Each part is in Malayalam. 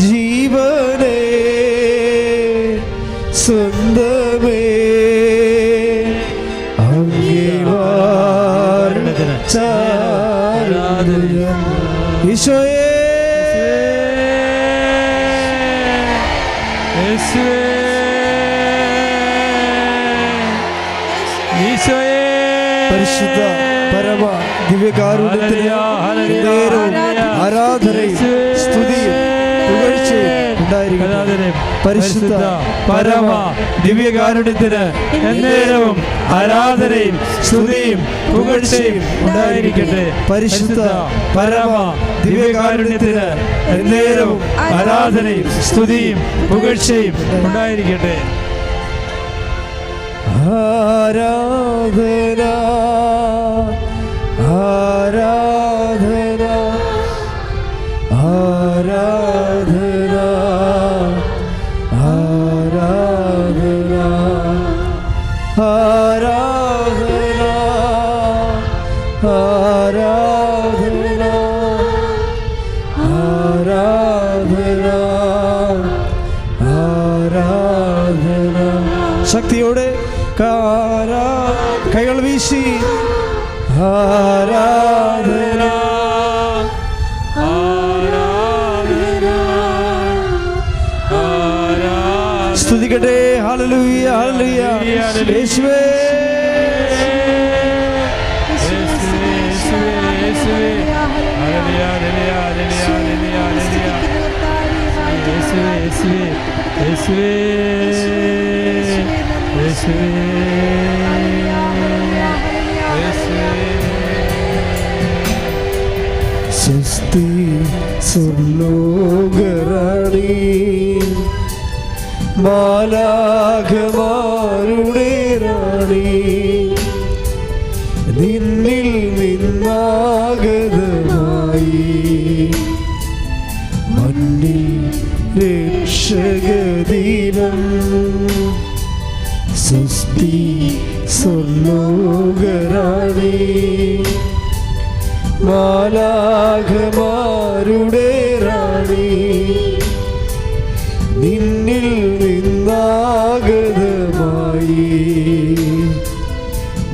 ജീവനേ സ്വന്തമേ ഈശോയേ പരിശുദ്ധ പരമ ദിവ്യകാരുണ്യത്തിന് ആരാധനയും സ്തുതിയും പുകഴ്ചയും ഉണ്ടായിരിക്കട്ടെ. പരിശുദ്ധ പരമ ദിവ്യകാരുണ്യത്തിന് എന്നേരവും ആരാധനയും സ്തുതിയും പുകഴ്ചയും ഉണ്ടായിരിക്കട്ടെ. പരിശുദ്ധ പരമ ദിവ്യകാരുണ്യത്തിന് എന്നേരവും ആരാധനയും സ്തുതിയും പുകഴ്ചയും ഉണ്ടായിരിക്കട്ടെ. ആരാധന ആരാധന ആരാധന ആരാധന ആരാധന ആരാധന ആരാധന ആരാധന. ശക്തിയോടെ കൈകൾ വീശി ആരാധന സ്തുതിക്കട്ടെ. ഹല്ലേലൂയ ഹല്ലേലൂയ. യേശുവേ സ്വസ്തി സ്വർലോകറാണി മാലാഖമാരുടെ റാണി നിന്നിൽ നിന്നാഗതമായി മണ്ണിൽ രക്ഷകദീനം സ്വസ്തി സ്വർലോകറാണി മാലാഖമാരുടെ റാണി നിന്നിൽ നിന്നാഗതമായി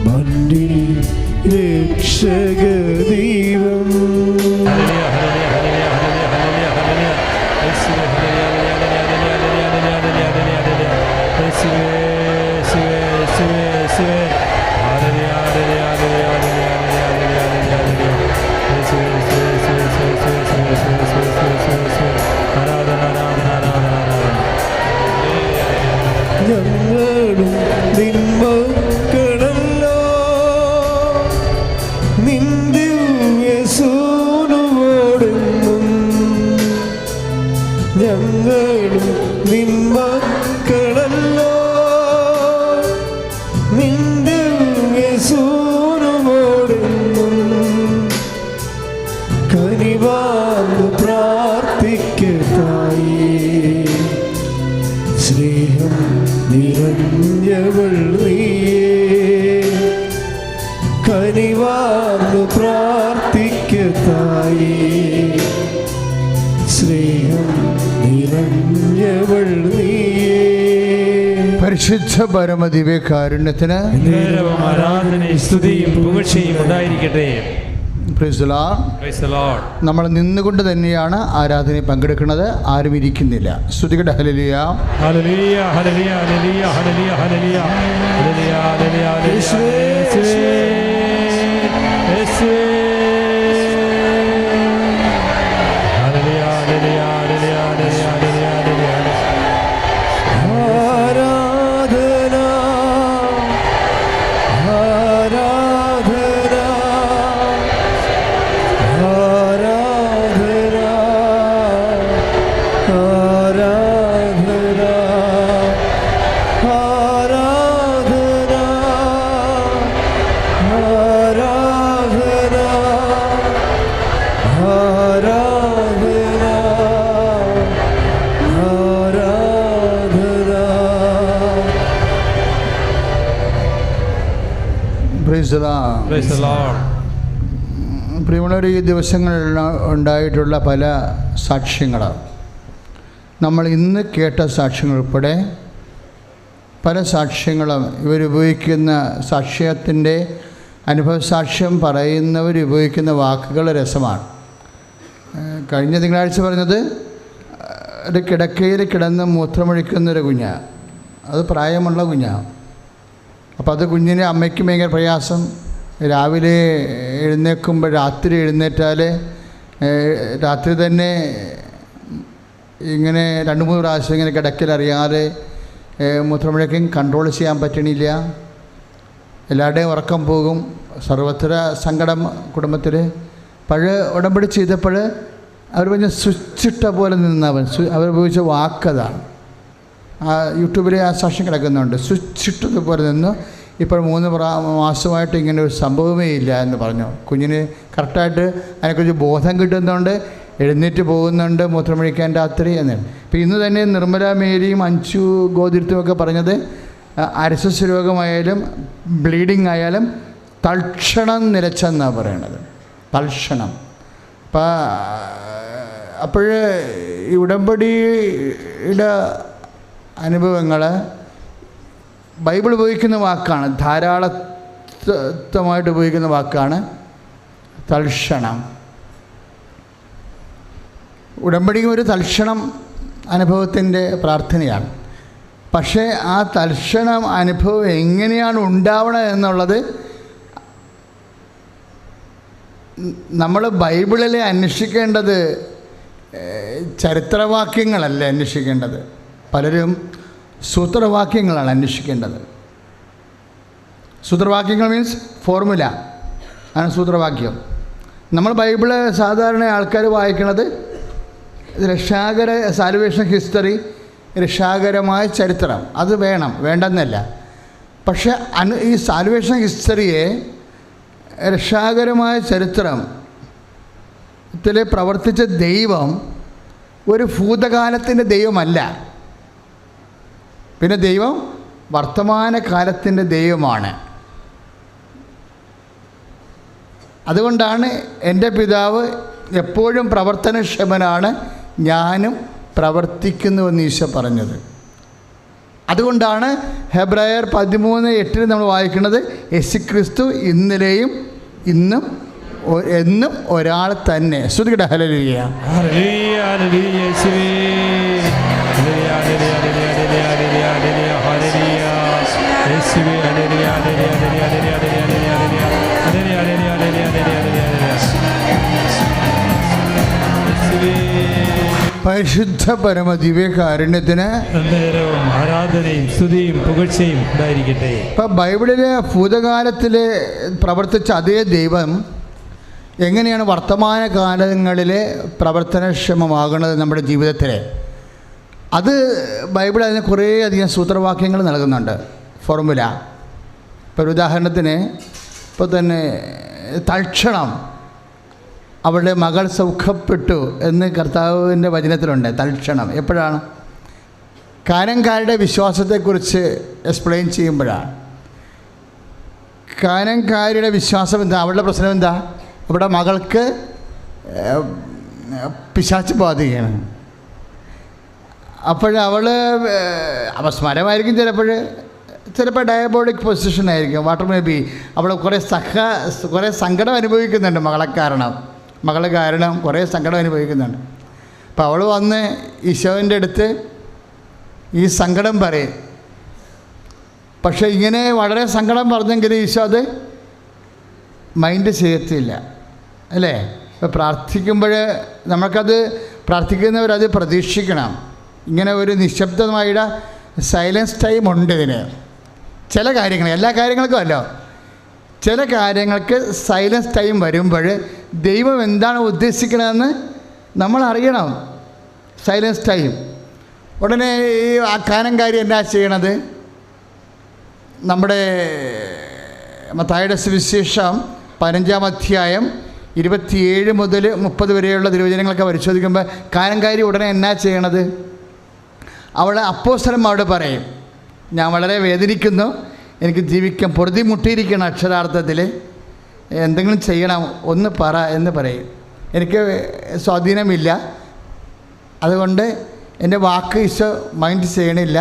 മണ്ണിൽ രക്ഷകദീപം. ഞങ്ങളും നിന്മക്കളല്ലോ നിന്റെ യേശുവോടെന്നും ഞങ്ങളും നിന്മക്കളല്ലോ നിന്റെ യേശുവോടെന്നും കനിവാർന്നു പ്രാർത്ഥിക്കതായി സ്നേഹം നിറഞ്ഞവൾ നീയേ കനിവാർന്നു പ്രാർത്ഥിക്കതായി സ്നേഹം നിറഞ്ഞവൾ നീയേ. പരിശുദ്ധ പരമ ദിവ്യകാരുണ്യത്തിന് ആരാധനയും സ്തുതിയും പുകഴ്ചയും ഉണ്ടായിരിക്കട്ടെ. നമ്മൾ നിന്നുകൊണ്ട് തന്നെയാണ് ആരാധനയിൽ പങ്കെടുക്കുന്നത്. ആരും ഇരിക്കുന്നില്ല. സ്തുതികട്ടെ. ഹല്ലേലൂയ ഹല്ലേലൂയ ഹല്ലേലൂയ ഹല്ലേലൂയ ഹല്ലേലൂയ ഹല്ലേലൂയ ഹല്ലേലൂയ യേശുവേ യേശുവേ ഹല്ലേലൂയ ഹല്ലേലൂയ ഹല്ലേലൂയ ഹല്ലേലൂയ ആരാധന ആരാധന ആരാധന ആരാധന ആരാധന ആരാധന ആരാധന ആരാധന. Praise the lord. പ്രിയമുള്ളവർ, ഈ ദിവസങ്ങളിൽ ഉണ്ടായിട്ടുള്ള പല സാക്ഷ്യങ്ങൾ നമ്മൾ ഇന്ന് കേട്ട സാക്ഷ്യങ്ങൾ ഉൾപ്പെടെ പല സാക്ഷ്യങ്ങളും ഇവരുപയോഗിക്കുന്ന സാക്ഷ്യത്തിൻ്റെ അനുഭവസാക്ഷ്യം പറയുന്നവരുപയോഗിക്കുന്ന വാക്കുകൾ രസമാണ്. കഴിഞ്ഞ തിങ്കളാഴ്ച പറഞ്ഞത് ഒരു കിടക്കയിൽ കിടന്ന് മൂത്രമൊഴിക്കുന്നൊരു കുഞ്ഞാണ്. അത് പ്രായമുള്ള കുഞ്ഞാണ്. അപ്പോൾ അത് കുഞ്ഞിന് അമ്മയ്ക്ക് ഭയങ്കര പ്രയാസം. രാവിലെ എഴുന്നേൽക്കുമ്പോൾ രാത്രി എഴുന്നേറ്റാൽ രാത്രി തന്നെ ഇങ്ങനെ 2-3 പ്രാവശ്യം ഇങ്ങനെ കിടക്കലറിയാതെ മൂത്രമൊഴിക്കും കൺട്രോൾ ചെയ്യാൻ പറ്റണില്ല. എല്ലാവരുടെയും ഉറക്കം പോകും. സർവത്ര സങ്കടം കുടുംബത്തിൽ. പഴയ ഉടമ്പടി ചെയ്തപ്പോൾ അവർ പറഞ്ഞ സ്വിച്ചിട്ട പോലെ നിന്നവൻ അവർ ഉപയോഗിച്ച വാക്കതാണ്. യൂട്യൂബിൽ ആ സാക്ഷ്യം കിടക്കുന്നുണ്ട്. സ്വിച്ചിട്ടതുപോലെ നിന്ന് ഇപ്പോൾ 3 മാസമായിട്ട് ഇങ്ങനെ ഒരു സംഭവമേ ഇല്ല എന്ന് പറഞ്ഞു. കുഞ്ഞിന് കറക്റ്റായിട്ട് അതിനെക്കുറിച്ച് ബോധം കിട്ടുന്നുണ്ട്, എഴുന്നേറ്റ് പോകുന്നുണ്ട് മൂത്രമൊഴിക്കാൻ രാത്രി എന്നാണ്. ഇപ്പോൾ ഇന്ന് തന്നെ നിർമ്മല മേരിയും അഞ്ചു ഗോതിരത്തുമൊക്കെ പറഞ്ഞത് അരസസ് രോഗമായാലും ബ്ലീഡിങ് ആയാലും തൽക്ഷണം നിലച്ചെന്നാണ് പറയണത്. തൽക്ഷണം. അപ്പോൾ ഈ ഉടമ്പടിയുടെ അനുഭവങ്ങൾ ബൈബിൾ ഉപയോഗിക്കുന്ന വാക്കാണ്, ധാരാളമായിട്ട് ഉപയോഗിക്കുന്ന വാക്കാണ് തൽക്ഷണം. ഉടമ്പടി ഒരു തൽക്ഷണം അനുഭവത്തിൻ്റെ പ്രാർത്ഥനയാണ്. പക്ഷേ ആ തൽക്ഷണം അനുഭവം എങ്ങനെയാണ് ഉണ്ടാവണം എന്നുള്ളത് നമ്മൾ ബൈബിളിലെ അന്വേഷിക്കേണ്ടത് ചരിത്രവാക്യങ്ങളല്ല അന്വേഷിക്കേണ്ടത്. പലരും സൂത്രവാക്യങ്ങളാണ് അന്വേഷിക്കേണ്ടത്. സൂത്രവാക്യങ്ങൾ മീൻസ് ഫോർമുല ആണ് സൂത്രവാക്യം. നമ്മൾ ബൈബിള് സാധാരണ ആൾക്കാർ വായിക്കുന്നത് രക്ഷാകര സാൽവേഷൻ ഹിസ്റ്ററി, രക്ഷാകരമായ ചരിത്രം. അത് വേണം, വേണ്ടെന്നല്ല. പക്ഷെ ഈ സാൽവേഷൻ ഹിസ്റ്ററിയെ രക്ഷാകരമായ ചരിത്രത്തിൽ പ്രവർത്തിച്ച ദൈവം ഒരു ഭൂതകാലത്തിൻ്റെ ദൈവമല്ല. പിന്നെ ദൈവം വർത്തമാനകാലത്തിൻ്റെ ദൈവമാണ്. അതുകൊണ്ടാണ് എൻ്റെ പിതാവ് എപ്പോഴും പ്രവർത്തനക്ഷമനാണ്, ഞാനും പ്രവർത്തിക്കുന്നുവെന്ന് ഈശോ പറഞ്ഞത്. അതുകൊണ്ടാണ് ഹെബ്രായർ 13:8 നമ്മൾ വായിക്കുന്നത്, യേശുക്രിസ്തു ഇന്നലെയും ഇന്നും എന്നും ഒരാൾ തന്നെ. ശ്രുതികട ഹല്ലേലൂയ. പരിശുദ്ധ പരമദിവ്യകാരുണ്യത്തിന് ആരാധനയും സ്തുതിയും പുകഴ്ചയും ഉണ്ടായിരിക്കട്ടെ. ഇപ്പം ബൈബിളിലെ ഭൂതകാലത്തിൽ പ്രവർത്തിച്ച അതേ ദൈവം എങ്ങനെയാണ് വർത്തമാന കാലങ്ങളിൽ പ്രവർത്തനക്ഷമമാകുന്നത് നമ്മുടെ ജീവിതത്തിൽ, അത് ബൈബിൾ അതിന് കുറേയധികം സൂത്രവാക്യങ്ങൾ നൽകുന്നുണ്ട്, ഫോർമുല. ഇപ്പോൾ ഒരു ഉദാഹരണത്തിന് ഇപ്പോൾ തന്നെ തൽക്ഷണം അവളുടെ മകൾ സൗഖ്യപ്പെട്ടു എന്ന് കർത്താവിൻ്റെ വചനത്തിലുണ്ട്. തൽക്ഷണം എപ്പോഴാണ്? കാനംകാരുടെ വിശ്വാസത്തെക്കുറിച്ച് എക്സ്പ്ലെയിൻ ചെയ്യുമ്പോഴാണ്. കാനംകാരുടെ വിശ്വാസം എന്താ? അവളുടെ പ്രശ്നം എന്താ? അവിടെ മകൾക്ക് പിശാച് ബാധിക്കുകയാണ്. അപ്പോഴവൾ അപസ്മരമായിരിക്കും, ചിലപ്പോൾ ഡയബോളിക് പൊസിഷനായിരിക്കും, വാട്ടർ മേ ബി. അവൾ കുറേ സങ്കടം അനുഭവിക്കുന്നുണ്ട് മകളെ കാരണം കുറേ സങ്കടം അനുഭവിക്കുന്നുണ്ട്. അപ്പോൾ അവൾ വന്ന് ഈശോൻ്റെ അടുത്ത് ഈ സങ്കടം പറയും. പക്ഷേ ഇങ്ങനെ വളരെ സങ്കടം പറഞ്ഞെങ്കിൽ ഈശോ അത് മൈൻഡ് ചെയ്യത്തില്ല, അല്ലേ? ഇപ്പോൾ പ്രാർത്ഥിക്കുമ്പോൾ നമുക്കത് പ്രാർത്ഥിക്കുന്നവരത് പ്രതീക്ഷിക്കണം. ഇങ്ങനെ ഒരു നിശബ്ദമായിട്ട് സൈലൻസ് ടൈം ഉണ്ട് ഇതിന്. ചില കാര്യങ്ങൾ, എല്ലാ കാര്യങ്ങൾക്കും അല്ല, ചില കാര്യങ്ങൾക്ക് സൈലൻസ് ടൈം വരുമ്പോൾ ദൈവം എന്താണ് ഉദ്ദേശിക്കണമെന്ന് നമ്മൾ അറിയണം. Silence time. ഉടനെ ഈ ആ കാനംകാരി എന്നാ ചെയ്യണത്? നമ്മുടെ മത്തായിയുടെ സുവിശേഷം 15-ാം അധ്യായം 27 മുതൽ 30 വരെയുള്ള തിരുവചനങ്ങളൊക്കെ പരിശോധിക്കുമ്പോൾ കാനംകാരി ഉടനെ എന്നാ ചെയ്യണത്? അവളെ അപ്പോസ്തലന്മാരോട് പറയും, ഞാൻ വളരെ വേദനിക്കുന്നു, എനിക്ക് ജീവിക്കാൻ പൊറുതിമുട്ടിയിരിക്കണം, അക്ഷരാർത്ഥത്തിൽ എന്തെങ്കിലും ചെയ്യണം, ഒന്ന് പറ എന്ന് പറയും. എനിക്ക് സ്വാധീനമില്ല, അതുകൊണ്ട് എൻ്റെ വാക്ക് ഈശോ മൈൻഡ് ചെയ്യണില്ല,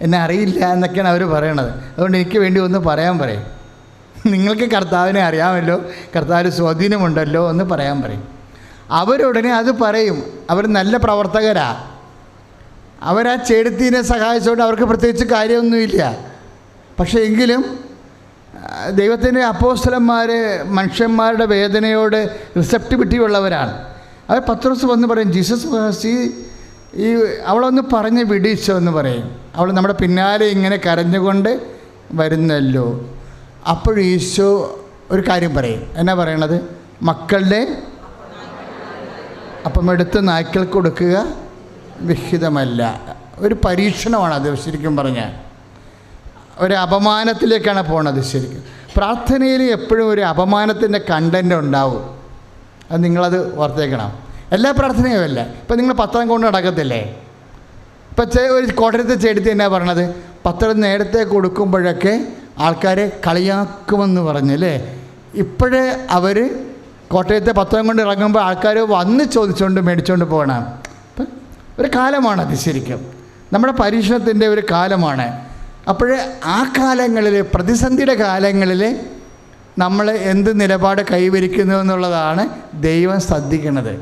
എന്നെ അറിയില്ല എന്നൊക്കെയാണ് അവർ പറയണത്. അതുകൊണ്ട് എനിക്ക് വേണ്ടി ഒന്ന് പറയാൻ പറയും. നിങ്ങൾക്ക് കർത്താവിനെ അറിയാമല്ലോ, കർത്താവിന് സ്വാധീനമുണ്ടല്ലോ എന്ന് പറയാൻ പറയും. അവരുടനെ അത് പറയും. അവർ നല്ല പ്രവർത്തകരാണ്. അവരാ ചേടത്തീനെ സഹായിച്ചുകൊണ്ട് അവർക്ക് പ്രത്യേകിച്ച് കാര്യമൊന്നുമില്ല. പക്ഷേ എങ്കിലും ദൈവത്തിൻ്റെ അപ്പോസ്തലന്മാർ മനുഷ്യന്മാരുടെ വേദനയോട് റിസപ്റ്റിവിറ്റി ഉള്ളവരാണ്. അവർ പത്രോസ് വന്ന് പറയും, ജീസസ് ഈ അവളൊന്ന് പറഞ്ഞ് വിടിച്ചോ എന്ന് പറയും. അവൾ നമ്മുടെ പിന്നാലെ ഇങ്ങനെ കരഞ്ഞുകൊണ്ട് വരുന്നല്ലോ. അപ്പോൾ ഈശോ ഒരു കാര്യം പറയും. എന്നാ പറയണത്? മക്കളുടെ അപ്പം എടുത്ത് നായ്ക്കൾക്ക് കൊടുക്കുക വിഹിതമല്ല. ഒരു പരീക്ഷണമാണ് അത്. ശരിക്കും പറഞ്ഞാൽ ഒരു അപമാനത്തിലേക്കാണ് പോണത്. ശരിക്കും പ്രാർത്ഥനയിൽ എപ്പോഴും ഒരു അപമാനത്തിൻ്റെ കണ്ടൻ്റ് ഉണ്ടാവും. അത് നിങ്ങളത് ഓർത്തേക്കണം. എല്ലാ പ്രാർത്ഥനയും അല്ല. ഇപ്പം നിങ്ങൾ പത്രം കൊണ്ട് നടക്കത്തില്ലേ? ഇപ്പം ഒരു കോട്ടയത്തെ ചേടത്തി എന്നാ പറഞ്ഞത്? പത്രം നേരത്തെ കൊടുക്കുമ്പോഴൊക്കെ ആൾക്കാരെ കളിയാക്കുമെന്ന് പറഞ്ഞല്ലേ. ഇപ്പോഴേ അവർ കോട്ടയത്തെ പത്രം കൊണ്ട് ഇറങ്ങുമ്പോൾ ആൾക്കാർ വന്ന് ചോദിച്ചുകൊണ്ട് മേടിച്ചുകൊണ്ട് പോകണം. അപ്പം ഒരു കാലമാണത്. ശരിക്കും നമ്മുടെ പരീക്ഷണത്തിൻ്റെ ഒരു കാലമാണ്. അപ്പോൾ ആ കാലങ്ങളിൽ, പ്രതിസന്ധിയുടെ കാലങ്ങളിൽ നമ്മൾ എന്ത് നിലപാട് കൈവരിക്കുന്നു എന്നുള്ളതാണ് ദൈവം ശ്രദ്ധിക്കുന്നത്.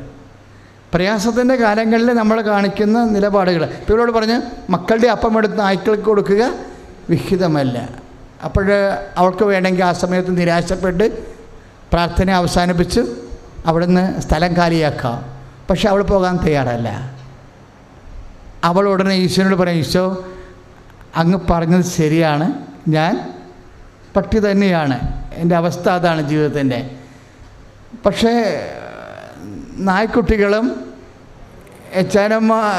പ്രയാസത്തിൻ്റെ കാലങ്ങളിൽ നമ്മൾ കാണിക്കുന്ന നിലപാടുകൾ. ഇപ്പോൾ ഇവരോട് പറഞ്ഞ് മക്കളുടെ അപ്പം എടുത്ത് നായ്ക്കൾക്ക് കൊടുക്കുക വിഹിതമല്ല. അപ്പോൾ അവൾക്ക് വേണമെങ്കിൽ ആ സമയത്ത് നിരാശപ്പെട്ട് പ്രാർത്ഥന അവസാനിപ്പിച്ച് അവിടുന്ന് സ്ഥലം കാലിയാക്കാം. പക്ഷെ അവൾ പോകാൻ തയ്യാറല്ല. അവൾ ഉടനെ ഈശോനോട് പറയും, ഈശോ അങ്ങ് പറഞ്ഞത് ശരിയാണ്, ഞാൻ പട്ടി തന്നെയാണ്, എൻ്റെ അവസ്ഥ അതാണ് ജീവിതത്തിൻ്റെ. പക്ഷേ നായ്ക്കുട്ടികളും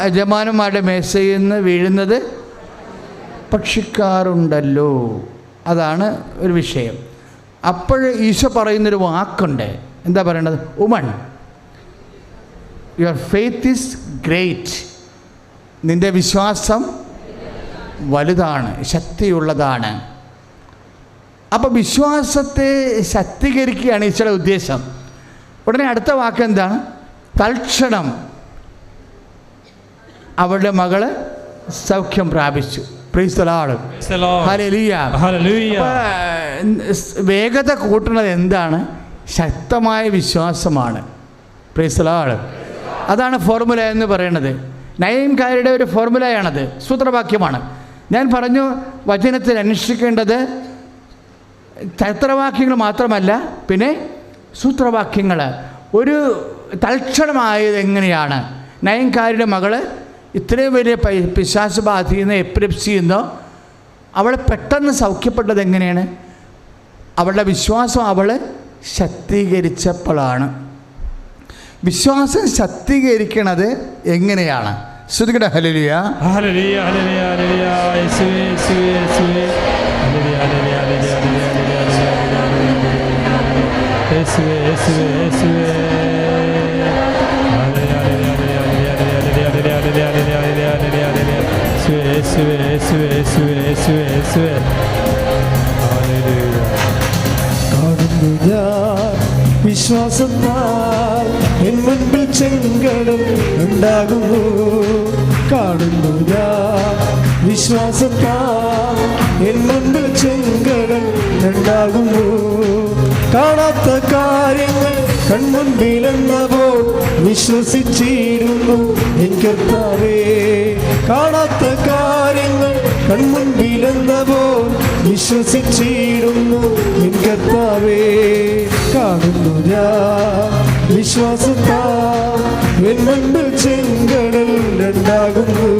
യജമാനന്മാരുടെ മേശയിൽ നിന്ന് വീഴുന്നത് ഭക്ഷിക്കാറുണ്ടല്ലോ. അതാണ് ഒരു വിഷയം. അപ്പോൾ ഈശോ പറയുന്നൊരു വാക്കുണ്ട്. എന്താ പറയണത്? Woman, your faith is great. നിൻ്റെ വിശ്വാസം വലുതാണ്, ശക്തിയുള്ളതാണ്. അപ്പോൾ വിശ്വാസത്തെ ശക്തീകരിക്കുകയാണ് ഈശോയുടെ ഉദ്ദേശം. ഉടനെ അടുത്ത വാക്ക് എന്താണ്? തൽക്ഷണം അവളുടെ മകള് സൗഖ്യം പ്രാപിച്ചു. Price the Lord. Hallelujah. Hallelujah. വേഗത കൂട്ടുന്നത് എന്താണ്? ശക്തമായ വിശ്വാസമാണ്. Price the Lord. അതാണ് ഫോർമുല എന്ന് പറയുന്നത്. നയൻകാരുടെ ഒരു ഫോർമുലയാണത്, സൂത്രവാക്യമാണ്. ഞാൻ പറഞ്ഞു, വചനത്തിൽ അനുഷ്ഠിക്കേണ്ടത് ചരിത്രവാക്യങ്ങൾ മാത്രമല്ല, പിന്നെ സൂത്രവാക്യങ്ങൾ. ഒരു തൽക്ഷണമായത് എങ്ങനെയാണ്? നയൻകാരുടെ മകള് ഇത്രയും വലിയ പിശാച് ബാധിക്കുന്ന എപ്പിലെപ്സിയെന്നോ അവൾ പെട്ടെന്ന് സൗഖ്യപ്പെട്ടത് എങ്ങനെയാണ്? അവളുടെ വിശ്വാസം അവൾ ശക്തീകരിച്ചപ്പോഴാണ്. വിശ്വാസം ശക്തീകരിക്കണത് എങ്ങനെയാണ്? ശ്രുതികട ഹല്ലേലൂയ. ഹല്ലേലൂയ. ഹല്ലേലൂയ. ഹല്ലേലൂയ. യേശുവേ യേശുവേ യേശുവേ. ഹല്ലേലൂയ. ഹല്ലേലൂയ. ഹല്ലേലൂയ. യേശുവേ യേശുവേ യേശുവേ. കാണുന്നു ഞാൻ വിശ്വാസത്താൽ എൻ മുൻപിൽ ചെങ്കടൽ ഉണ്ടാകുന്നു. കാണുന്നു ഞാൻ വിശ്വാസത്താൽ എൻ മുൻപിൽ ചെങ്കടൽ ഉണ്ടാകുന്നു. കാണാത്ത കാര്യങ്ങൾ കൺമുൻപിലെന്നപ്പോൾ വിശ്വസിച്ചിരുന്നു എൻ കർത്താവേ. കാണാത്ത കാര്യങ്ങൾ കൺമുൻപിലെന്നപ്പോൾ വിശ്വസിച്ചിരുന്നു എൻ കർത്താവേ. കാണുന്നു ഞാൻ വിശ്വാസത്താൽ എൻ മുൻപിൽ ചെങ്കടൽ ഉണ്ടാകുന്നു.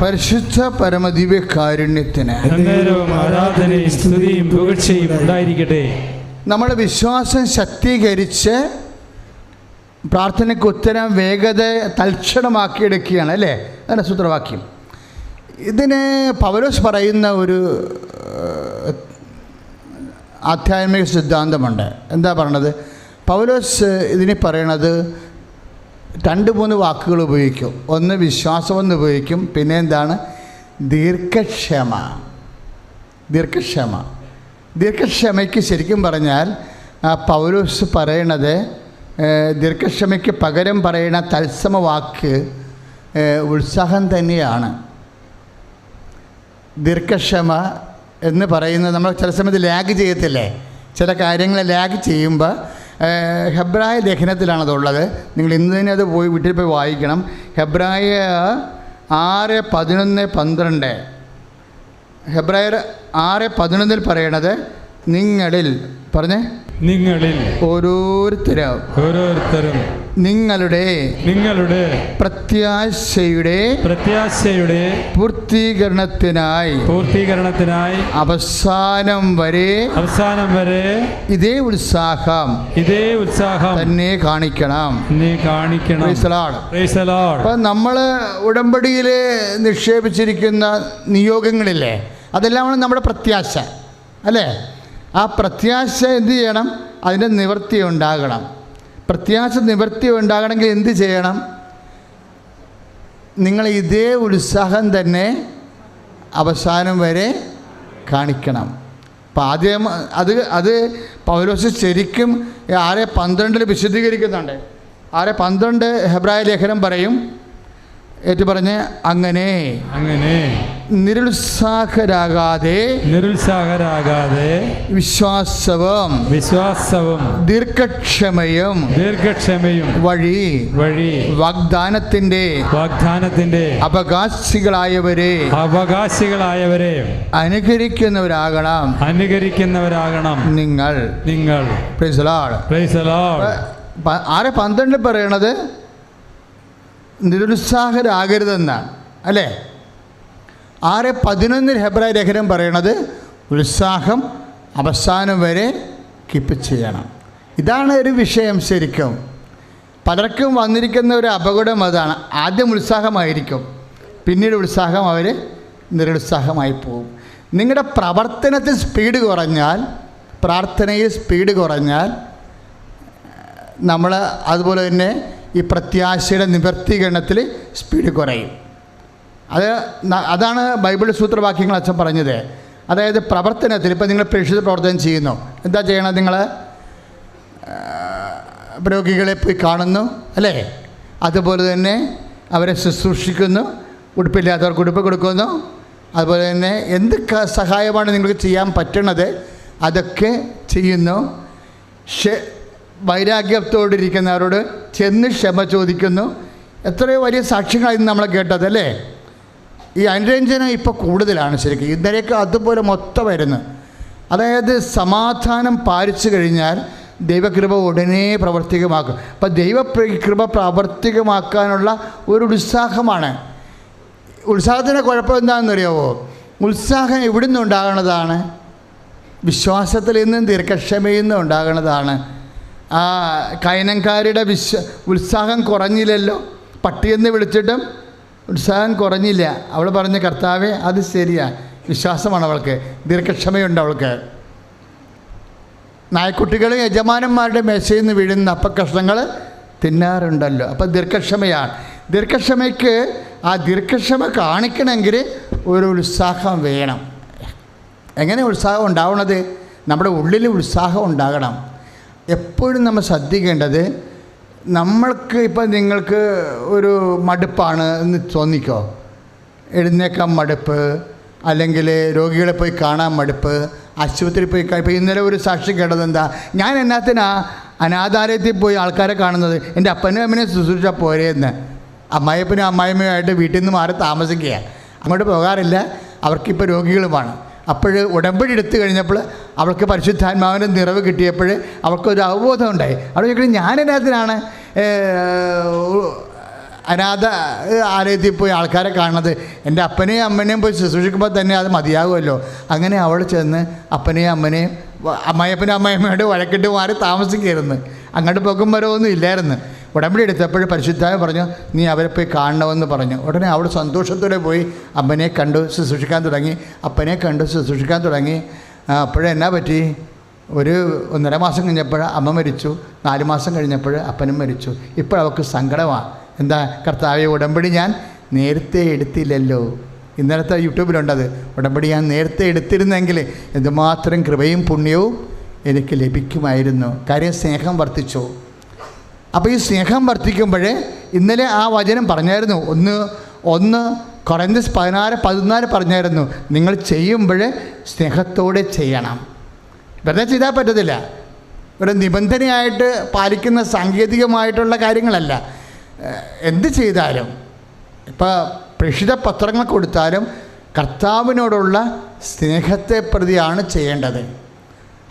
പരിശുദ്ധ പരമദിവ്യകാരുണ്യത്തിന് ആരാധനയും സ്തുതിയും പുകഴ്ചയും ഉണ്ടായിരിക്കട്ടെ. നമ്മുടെ വിശ്വാസം ശക്തീകരിച്ച് പ്രാർത്ഥനയ്ക്ക് ഉത്തരം വേഗത തൽക്ഷണമാക്കിയെടുക്കുകയാണ്, അല്ലേ? അതാണ് സൂത്രവാക്യം. ഇതിന് പൗലോസ് പറയുന്ന ഒരു ആധ്യാത്മിക സിദ്ധാന്തമുണ്ട്. എന്താ പറയണത്? പൗലോസ് ഇതിന് പറയണത് 2-3 വാക്കുകൾ ഉപയോഗിക്കും. ഒന്ന് വിശ്വാസമെന്ന് ഉപയോഗിക്കും, പിന്നെ എന്താണ്? ദീർഘക്ഷമ. ദീർഘക്ഷമയ്ക്ക് ശരിക്കും പറഞ്ഞാൽ പൗലോസ് പറയണത് ദീർഘക്ഷമയ്ക്ക് പകരം പറയുന്ന തത്സമ വാക്ക് ഉത്സാഹം തന്നെയാണ്. ദീർഘക്ഷമ എന്ന് പറയുന്നത് നമ്മൾ ചില സമയത്ത് ലാഗ് ചെയ്യത്തില്ലേ, ചില കാര്യങ്ങൾ ലാഗ് ചെയ്യുമ്പോൾ ഹെബ്രായ ലേഖനത്തിലാണ് അതുള്ളത്. നിങ്ങൾ ഇന്ന് തന്നെ അത് പോയി വീട്ടിൽ പോയി വായിക്കണം. ഹെബ്രായ 6:11-12 ഹെബ്രായർ 6:11 പറയണത് നിങ്ങളിൽ ഓരോരുത്തരും നിങ്ങളുടെ പ്രത്യാശയുടെ പൂർത്തീകരണത്തിനായി അവസാനം വരെ ഇതേ ഉത്സാഹം തന്നെ കാണിക്കണം. അപ്പം നമ്മൾ ഉടമ്പടിയിൽ നിക്ഷേപിച്ചിരിക്കുന്ന നിയോഗങ്ങളില്ലേ, അതെല്ലാമാണ് നമ്മുടെ പ്രത്യാശ അല്ലേ? ആ പ്രത്യാശ എന്ത് ചെയ്യണം? അതിൻ്റെ നിവൃത്തി ഉണ്ടാകണം. പ്രത്യാശ നിവൃത്തി ഉണ്ടാകണമെങ്കിൽ എന്ത് ചെയ്യണം? നിങ്ങൾ ഇതേ ഉത്സാഹം തന്നെ അവസാനം വരെ കാണിക്കണം. അപ്പം ആദ്യം അത് പൗലോസ് ശരിക്കും 6:12 വിശദീകരിക്കുന്നുണ്ട്. 6:12 ഹെബ്രായ ലേഖനം പറയും, ഏറ്റു പറഞ്ഞ് അങ്ങനെ നിരുത്സാഹരാകാതെ വിശ്വാസവും ദീർഘക്ഷമയും വഴി വാഗ്ദാനത്തിന്റെ അവകാശികളായവരെ അനുകരിക്കുന്നവരാകണം നിങ്ങൾ. 6:12 പറയണത് നിരുത്സാഹരാകരുതെന്നാണ് അല്ലേ? 6:11 ഹെബ്രായ ലേഖനം പറയണത് ഉത്സാഹം അവസാനം വരെ കീപ്പ് ചെയ്യണം. ഇതാണ് ഒരു വിഷയം. ശരിക്കും പലർക്കും വന്നിരിക്കുന്ന ഒരു അപകടം അതാണ്. ആദ്യം ഉത്സാഹമായിരിക്കും, പിന്നീട് ഉത്സാഹം അവർ നിരുത്സാഹമായി പോകും. നിങ്ങളുടെ പ്രവർത്തനത്തിൽ സ്പീഡ് കുറഞ്ഞാൽ, പ്രാർത്ഥനയിൽ സ്പീഡ് കുറഞ്ഞാൽ, നമ്മൾ അതുപോലെ തന്നെ ഈ പ്രത്യാശയുടെ നിവർത്തീകരണത്തിൽ സ്പീഡ് കുറയും. അതാണ് ബൈബിൾ സൂത്രവാക്യങ്ങൾ അച്ഛൻ പറഞ്ഞത്. അതായത് പ്രവർത്തനത്തിൽ ഇപ്പം നിങ്ങൾ പ്രേക്ഷിത പ്രവർത്തനം ചെയ്യുന്നു, എന്താ ചെയ്യണം? നിങ്ങൾ രോഗികളെ പോയി കാണുന്നു അല്ലേ? അതുപോലെ തന്നെ അവരെ ശുശ്രൂഷിക്കുന്നു, ഉടുപ്പില്ലാത്തവർക്ക് ഉടുപ്പ് കൊടുക്കുന്നു. അതുപോലെ തന്നെ എന്ത് സഹായമാണ് നിങ്ങൾക്ക് ചെയ്യാൻ പറ്റണത് അതൊക്കെ ചെയ്യുന്നു. വൈരാഗ്യത്തോടിരിക്കുന്നവരോട് ചെന്ന് ക്ഷമ ചോദിക്കുന്നു. എത്രയോ വലിയ സാക്ഷ്യങ്ങളായിരുന്നു നമ്മൾ കേട്ടത് അല്ലേ? ഈ അനുരഞ്ജനം ഇപ്പോൾ കൂടുതലാണ് ശരിക്കും. ഇന്നലെയൊക്കെ അതുപോലെ മൊത്തം വരുന്നു. അതായത് സമാധാനം പാലിച്ചു കഴിഞ്ഞാൽ ദൈവകൃപ ഉടനെ പ്രവർത്തികമാക്കും. അപ്പം ദൈവകൃപ പ്രാവർത്തികമാക്കാനുള്ള ഒരു ഉത്സാഹമാണ്. ഉത്സാഹത്തിൻ്റെ കുഴപ്പം എന്താണെന്നറിയാവോ? ഉത്സാഹം എവിടെ നിന്ന് ഉണ്ടാകണതാണ്? വിശ്വാസത്തിൽ നിന്നും ദീർഘക്ഷമയിൽ നിന്നും ഉണ്ടാകണതാണ്. ആ കൈനങ്കാരിയുടെ ഉത്സാഹം കുറഞ്ഞില്ലല്ലോ. പട്ടിയെന്ന് വിളിച്ചിട്ടും ഉത്സാഹം കുറഞ്ഞില്ല. അവൾ പറഞ്ഞ കർത്താവേ അത് ശരിയാ, വിശ്വാസമാണ് അവൾക്ക്, ദീർഘക്ഷമയുണ്ട് അവൾക്ക്. നായ്ക്കുട്ടികളും യജമാനന്മാരുടെ മേശയിൽ നിന്ന് വീഴുന്ന അപ്പക്കഷ്ണങ്ങൾ തിന്നാറുണ്ടല്ലോ. അപ്പം ദീർഘക്ഷമയാണ്. ദീർഘക്ഷമയ്ക്ക് ആ ദീർഘക്ഷമ കാണിക്കണമെങ്കിൽ ഒരു ഉത്സാഹം വേണം. എങ്ങനെ ഉത്സാഹം ഉണ്ടാവണത്? നമ്മുടെ ഉള്ളിൽ ഉത്സാഹം ഉണ്ടാകണം. എപ്പോഴും നമ്മൾ ശ്രദ്ധിക്കേണ്ടത്, നമ്മൾക്ക് ഇപ്പം നിങ്ങൾക്ക് ഒരു മടുപ്പാണ് എന്ന് തോന്നിക്കോ, എഴുന്നേക്കാൻ മടുപ്പ്, അല്ലെങ്കിൽ രോഗികളെ പോയി കാണാൻ മടുപ്പ്, ആശുപത്രിയിൽ പോയി. ഇപ്പോൾ ഇന്നലെ ഒരു സാക്ഷി കേട്ടത് എന്താ, ഞാൻ എന്നാത്തിനാ അനാഥാലയത്തിൽ പോയി ആൾക്കാരെ കാണുന്നത്, എൻ്റെ അപ്പനും അമ്മനെ ശുശ്രൂഷിച്ചാൽ പോരെയെന്ന്. അമ്മായിപ്പനും അമ്മായിമ്മയുമായിട്ട് വീട്ടിൽ നിന്ന് മാറി താമസിക്കുക, അങ്ങോട്ട് പോകാറില്ല. അവർക്കിപ്പോൾ രോഗികളുമാണ്. അപ്പോൾ ഉടമ്പടി എടുത്തു കഴിഞ്ഞപ്പോൾ അവൾക്ക് പരിശുദ്ധാത്മാവിൻ്റെ നിറവ് കിട്ടിയപ്പോൾ അവൾക്കൊരു അവബോധം ഉണ്ടായി. അവൾ ചോദിക്കുന്നത്, ഞാനെന്നാത്തിനാണ് അനാഥ ആലയത്തിൽ പോയി ആൾക്കാരെ കാണുന്നത്, എൻ്റെ അപ്പനെയും അമ്മനെയും പോയി ശുശ്രൂഷിക്കുമ്പോൾ തന്നെ അത് മതിയാകുമല്ലോ. അങ്ങനെ അവൾ ചെന്ന് അപ്പനെയും അമ്മനെയും അമ്മായിപ്പനും അമ്മായിമ്മയോട് വഴക്കിട്ട് മാറി താമസിക്കരുന്ന്. അങ്ങോട്ട് പോകും വരവൊന്നും ഇല്ലായിരുന്നു. ഉടമ്പടി എടുത്തപ്പോൾ പരിശുദ്ധായ പറഞ്ഞു, നീ അവരെ പോയി കാണണമെന്ന് പറഞ്ഞു. ഉടനെ അവൾ സന്തോഷത്തോടെ പോയി അമ്മനെ കണ്ടു ശുശ്രൂഷിക്കാൻ തുടങ്ങി, അപ്പനെ കണ്ടു ശുശ്രൂഷിക്കാൻ തുടങ്ങി. അപ്പോഴെന്നാ പറ്റി? 1.5 മാസം കഴിഞ്ഞപ്പോൾ അമ്മ മരിച്ചു, 4 മാസം കഴിഞ്ഞപ്പോൾ അപ്പനും മരിച്ചു. ഇപ്പോൾ അവൾക്ക് സങ്കടമാണ്. എന്താ? കർത്താവേ, ഉടമ്പടി ഞാൻ നേരത്തെ എടുത്തില്ലല്ലോ. ഇന്നലത്തെ യൂട്യൂബിലുണ്ടത്. ഉടമ്പടി ഞാൻ നേരത്തെ എടുത്തിരുന്നെങ്കിൽ എന്തുമാത്രം കൃപയും പുണ്യവും എനിക്ക് ലഭിക്കുമായിരുന്നു. കാര്യം സ്നേഹം വർദ്ധിച്ചു. അപ്പോൾ ഈ സ്നേഹം വർദ്ധിക്കുമ്പോൾ ഇന്നലെ ആ വചനം പറഞ്ഞായിരുന്നു, ഒന്ന് കൊറിന്ത്യർ 16:14 പറഞ്ഞായിരുന്നു, നിങ്ങൾ ചെയ്യുമ്പോൾ സ്നേഹത്തോടെ ചെയ്യണം. വെറുതെ ചെയ്താൽ പറ്റത്തില്ല. ഒരു നിബന്ധനയായിട്ട് പാലിക്കുന്ന സാങ്കേതികമായിട്ടുള്ള കാര്യങ്ങളല്ല. എന്ത് ചെയ്താലും, ഇപ്പോൾ പ്രേക്ഷിത പത്രങ്ങൾ കൊടുത്താലും കർത്താവിനോടുള്ള സ്നേഹത്തെ പ്രതിയാണ് ചെയ്യേണ്ടത്.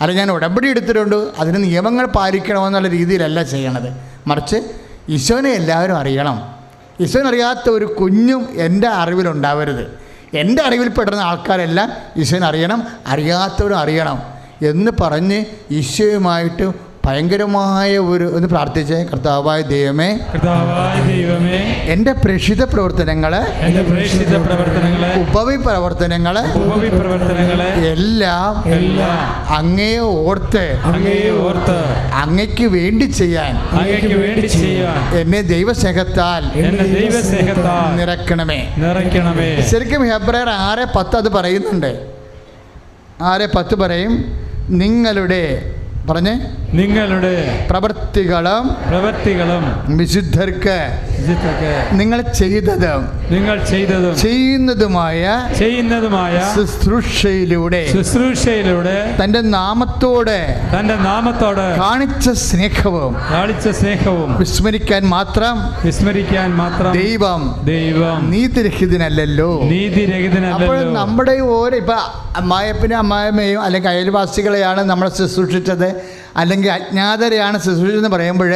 അല്ല ഞാൻ ഉടമ്പടി എടുത്തിട്ടുണ്ട് അതിന് നിയമങ്ങൾ പാലിക്കണമെന്നുള്ള രീതിയിലല്ല ചെയ്യണത്. മറിച്ച് ഈശോനെ എല്ലാവരും അറിയണം. ഈശോനറിയാത്ത ഒരു കുഞ്ഞും എൻ്റെ അറിവിലുണ്ടാവരുത്. എൻ്റെ അറിവിൽപ്പെടുന്ന ആൾക്കാരെല്ലാം ഈശോനെ അറിയണം, അറിയാത്തവരും അറിയണം എന്ന് പറഞ്ഞ് ഈശോയുമായിട്ട് ഭയങ്കരമായ ഒന്ന് പ്രാർത്ഥിച്ച്, കർത്താവായ ദൈവമേ, എൻ്റെ പ്രേക്ഷിത പ്രവർത്തനങ്ങള്, ഉപവി പ്രവർത്തനങ്ങള് എല്ലാം അങ്ങയെ ഓർത്ത് അങ്ങയ്ക്ക് വേണ്ടി ചെയ്യാൻ എന്നെ ദൈവസ്നേഹത്താൽ നിറയ്ക്കണമേ. ശരിക്കും ഹെബ്രായർ 6:10 അത് പറയുന്നുണ്ട്. 6:10 പറയും, നിങ്ങളുടെ പ്രവൃത്തികളും വിശുദ്ധർക്ക് നിങ്ങൾ ചെയ്തതും ചെയ്യുന്നതുമായ ശുശ്രൂഷയിലൂടെ തന്റെ നാമത്തോട് കാണിച്ച സ്നേഹവും വിസ്മരിക്കാൻ മാത്രം ദൈവം നീതിരഹിതനല്ലല്ലോ. അപ്പോൾ നമ്മുടെ ഓരോ ഇപ്പം അമ്മായപ്പനും അമ്മായമ്മയും അല്ലെങ്കിൽ അയൽവാസികളെയാണ് നമ്മൾ ശുശ്രൂഷിച്ചത്, അല്ലെങ്കിൽ അജ്ഞാതരെയാണ് ശുശ്രൂഷിച്ചതെന്ന് പറയുമ്പോൾ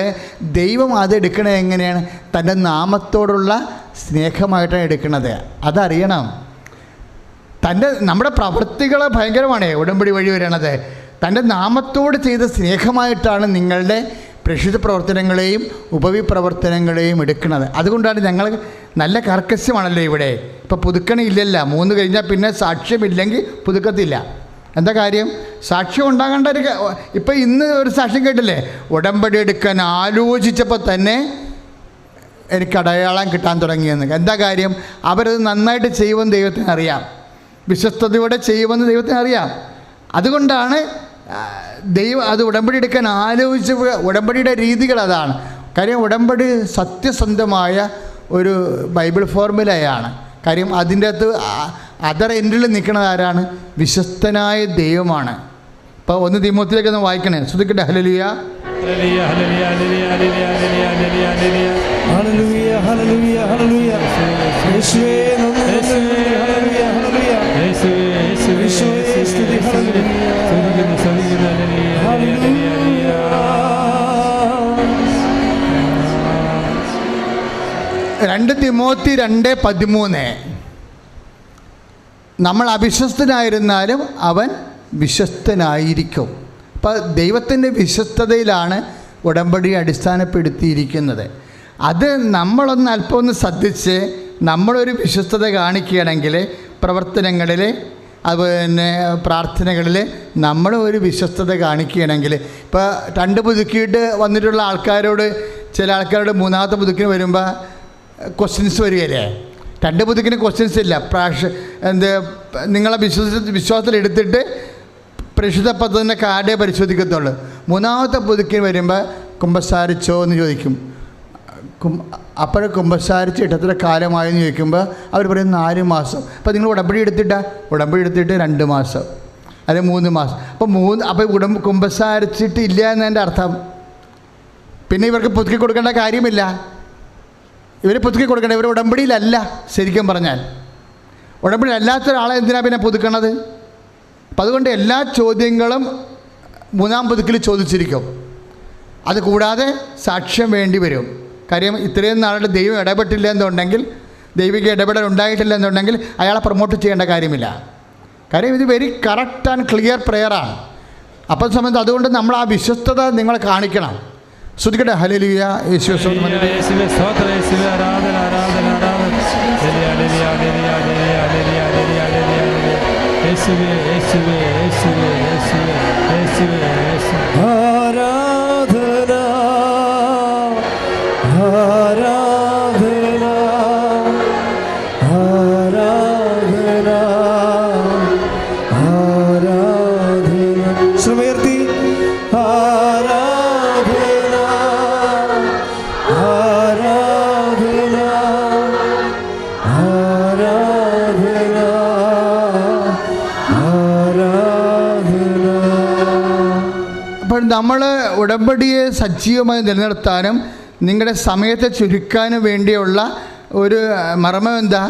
ദൈവം അത് എടുക്കണത് എങ്ങനെയാണ്? തൻ്റെ നാമത്തോടുള്ള സ്നേഹമായിട്ടാണ് എടുക്കുന്നത്. അതറിയണം. നമ്മുടെ പ്രവൃത്തികൾ ഭയങ്കരമാണ് ഉടമ്പടി വഴി വരണത്. തൻ്റെ നാമത്തോട് ചെയ്ത സ്നേഹമായിട്ടാണ് നിങ്ങളുടെ പ്രേക്ഷിത പ്രവർത്തനങ്ങളെയും ഉപവി പ്രവർത്തനങ്ങളെയും എടുക്കുന്നത്. അതുകൊണ്ടാണ് ഞങ്ങൾ നല്ല കർക്കശ്യമാണല്ലോ ഇവിടെ. ഇപ്പോൾ പുതുക്കണില്ലല്ല, 3 കഴിഞ്ഞാൽ പിന്നെ സാക്ഷ്യമില്ലെങ്കിൽ പുതുക്കത്തില്ല. എന്താ കാര്യം? സാക്ഷ്യം ഉണ്ടാകേണ്ട ഇപ്പം ഇന്ന് ഒരു സാക്ഷ്യം കേട്ടില്ലേ, ഉടമ്പടി എടുക്കാൻ ആലോചിച്ചപ്പോൾ തന്നെ എനിക്ക് അടയാളം കിട്ടാൻ തുടങ്ങിയെന്ന്. എന്താ കാര്യം? അവരത് നന്നായിട്ട് ചെയ്യുമെന്ന് ദൈവത്തിന് അറിയാം, വിശ്വസ്തയോടെ ചെയ്യുമെന്ന് ദൈവത്തിന് അറിയാം. അതുകൊണ്ടാണ് ദൈവം അത് ഉടമ്പടി എടുക്കാൻ ആലോചിച്ച്. ഉടമ്പടിയുടെ രീതികൾ അതാണ്. കാര്യം ഉടമ്പടി സത്യസന്ധമായ ഒരു ബൈബിൾ ഫോർമുലയാണ്. കാര്യം അതിൻ്റെ അകത്ത് അതർ എൻഡിൽ നിൽക്കുന്നത് ആരാണ്? വിശ്വസ്തനായ ദൈവമാണ്. ഇപ്പോൾ 1 തീമോത്തിയിലേക്ക് ഒന്ന് വായിക്കണേ, ശ്രദ്ധിക്കട്ടെ. ഹല്ലേലൂയ ഹല്ലേലൂയ ഹല്ലേലൂയ ഹല്ലേലൂയ ഹല്ലേലൂയ ഹല്ലേലൂയ ഹല്ലേലൂയ ഹല്ലേലൂയ യേശുവേ നന്ദി, ഹല്ലേലൂയ ഹല്ലേലൂയ യേശുവേ യേശുവേ സ്തുതി, ഹല്ലേലൂയ സ്തുതിക്കുന്നു ഹല്ലേലൂയ. 2 തീമോത്തി 2:13 നമ്മൾ അവിശ്വസ്തനായിരുന്നാലും അവൻ വിശ്വസ്തനായിരിക്കും. അപ്പോൾ ദൈവത്തിൻ്റെ വിശ്വസ്തതയിലാണ് ഉടമ്പടി അടിസ്ഥാനപ്പെടുത്തിയിരിക്കുന്നത്. അത് നമ്മളൊന്ന് അല്പം ശ്രദ്ധിച്ച് നമ്മളൊരു വിശ്വസ്തത കാണിക്കുകയാണെങ്കിൽ പ്രവർത്തനങ്ങളിൽ, അതുപോലെ തന്നെ പ്രാർത്ഥനകളിൽ നമ്മൾ ഒരു വിശ്വസ്തത കാണിക്കുകയാണെങ്കിൽ, ഇപ്പോൾ 2 പുതുക്കിയിട്ട് വന്നിട്ടുള്ള ആൾക്കാരോട്, ചില ആൾക്കാരോട് 3ാമത്തെ പുതുക്കിന് വരുമ്പോൾ ക്വസ്റ്റ്യൻസ് വരികയല്ലേ. 2 പുതുക്കിന് ക്വസ്റ്റ്യൻസ് ഇല്ല. നിങ്ങളെ വിശ്വാസത്തിലെടുത്തിട്ട് പ്രേക്ഷിത പദ്ധതിൻ്റെ കാർഡേ പരിശോധിക്കത്തുള്ളൂ. 3ാമത്തെ പുതുക്കിന് വരുമ്പോൾ കുമ്പസാരിച്ചോ എന്ന് ചോദിക്കും. അപ്പോൾ കുമ്പസാരിച്ച് എത്ര കാലമായെന്ന് ചോദിക്കുമ്പോൾ അവർ പറയും 4 മാസം. അപ്പോൾ നിങ്ങൾ ഉടമ്പടി എടുത്തിട്ട് 2 മാസം അല്ലെങ്കിൽ 3 മാസം. അപ്പോൾ കുമ്പസാരിച്ചിട്ടില്ല എന്നതിൻ്റെ അർത്ഥം പിന്നെ ഇവർക്ക് പുതുക്കി കൊടുക്കേണ്ട കാര്യമില്ല. ഇവർ പുതുക്കി കൊടുക്കേണ്ട, ഇവർ ഉടമ്പടിയിലല്ല. ശരിക്കും പറഞ്ഞാൽ ഉടമ്പടിയിലല്ലാത്ത ഒരാളെ എന്തിനാണ് പിന്നെ പുതുക്കണത്? അപ്പം അതുകൊണ്ട് എല്ലാ ചോദ്യങ്ങളും 3ാം പുതുക്കിൽ ചോദിച്ചിരിക്കും. അതുകൂടാതെ സാക്ഷ്യം വേണ്ടി വരും. കാര്യം ഇത്രയും നാളുടെ ദൈവം ഇടപെട്ടില്ല എന്നുണ്ടെങ്കിൽ, ദൈവിക ഇടപെടൽ ഉണ്ടായിട്ടില്ല എന്നുണ്ടെങ്കിൽ അയാളെ പ്രൊമോട്ട് ചെയ്യേണ്ട കാര്യമില്ല. കാര്യം ഇത് വെരി കറക്റ്റ് ആൻഡ് ക്ലിയർ പ്രെയറാണ്. അപ്പോൾ സമയത്ത് അതുകൊണ്ട് നമ്മൾ ആ വിശ്വസ്തത നിങ്ങൾ കാണിക്കണം. ശ്രദ്ധിക്കട്ടെ. ഹല്ലേലൂയ യേശുവേ സ്തോത്രം, യേശുവേ സ്തോത്രം, യേശുവേ ആരാധന ആരാധന ആരാധന, ഹല്ലേലൂയ ഹല്ലേലൂയ ഹല്ലേലൂയ ഹല്ലേലൂയ യേശുവേ യേശുവേ യേശുവേ യേശുവേ യേശുവേ യേശുവേ ആരാധന ആരാധന ആരാധന ആരാധന. ശ്രമയർത്തി ആരാധന നമ്മൾ ഉടമ്പടിയെ സജീവമായി നിലനിർത്താനും നിങ്ങളുടെ സമയത്തെ ചുരുക്കാനും വേണ്ടിയുള്ള ഒരു മർമ്മം എന്താ?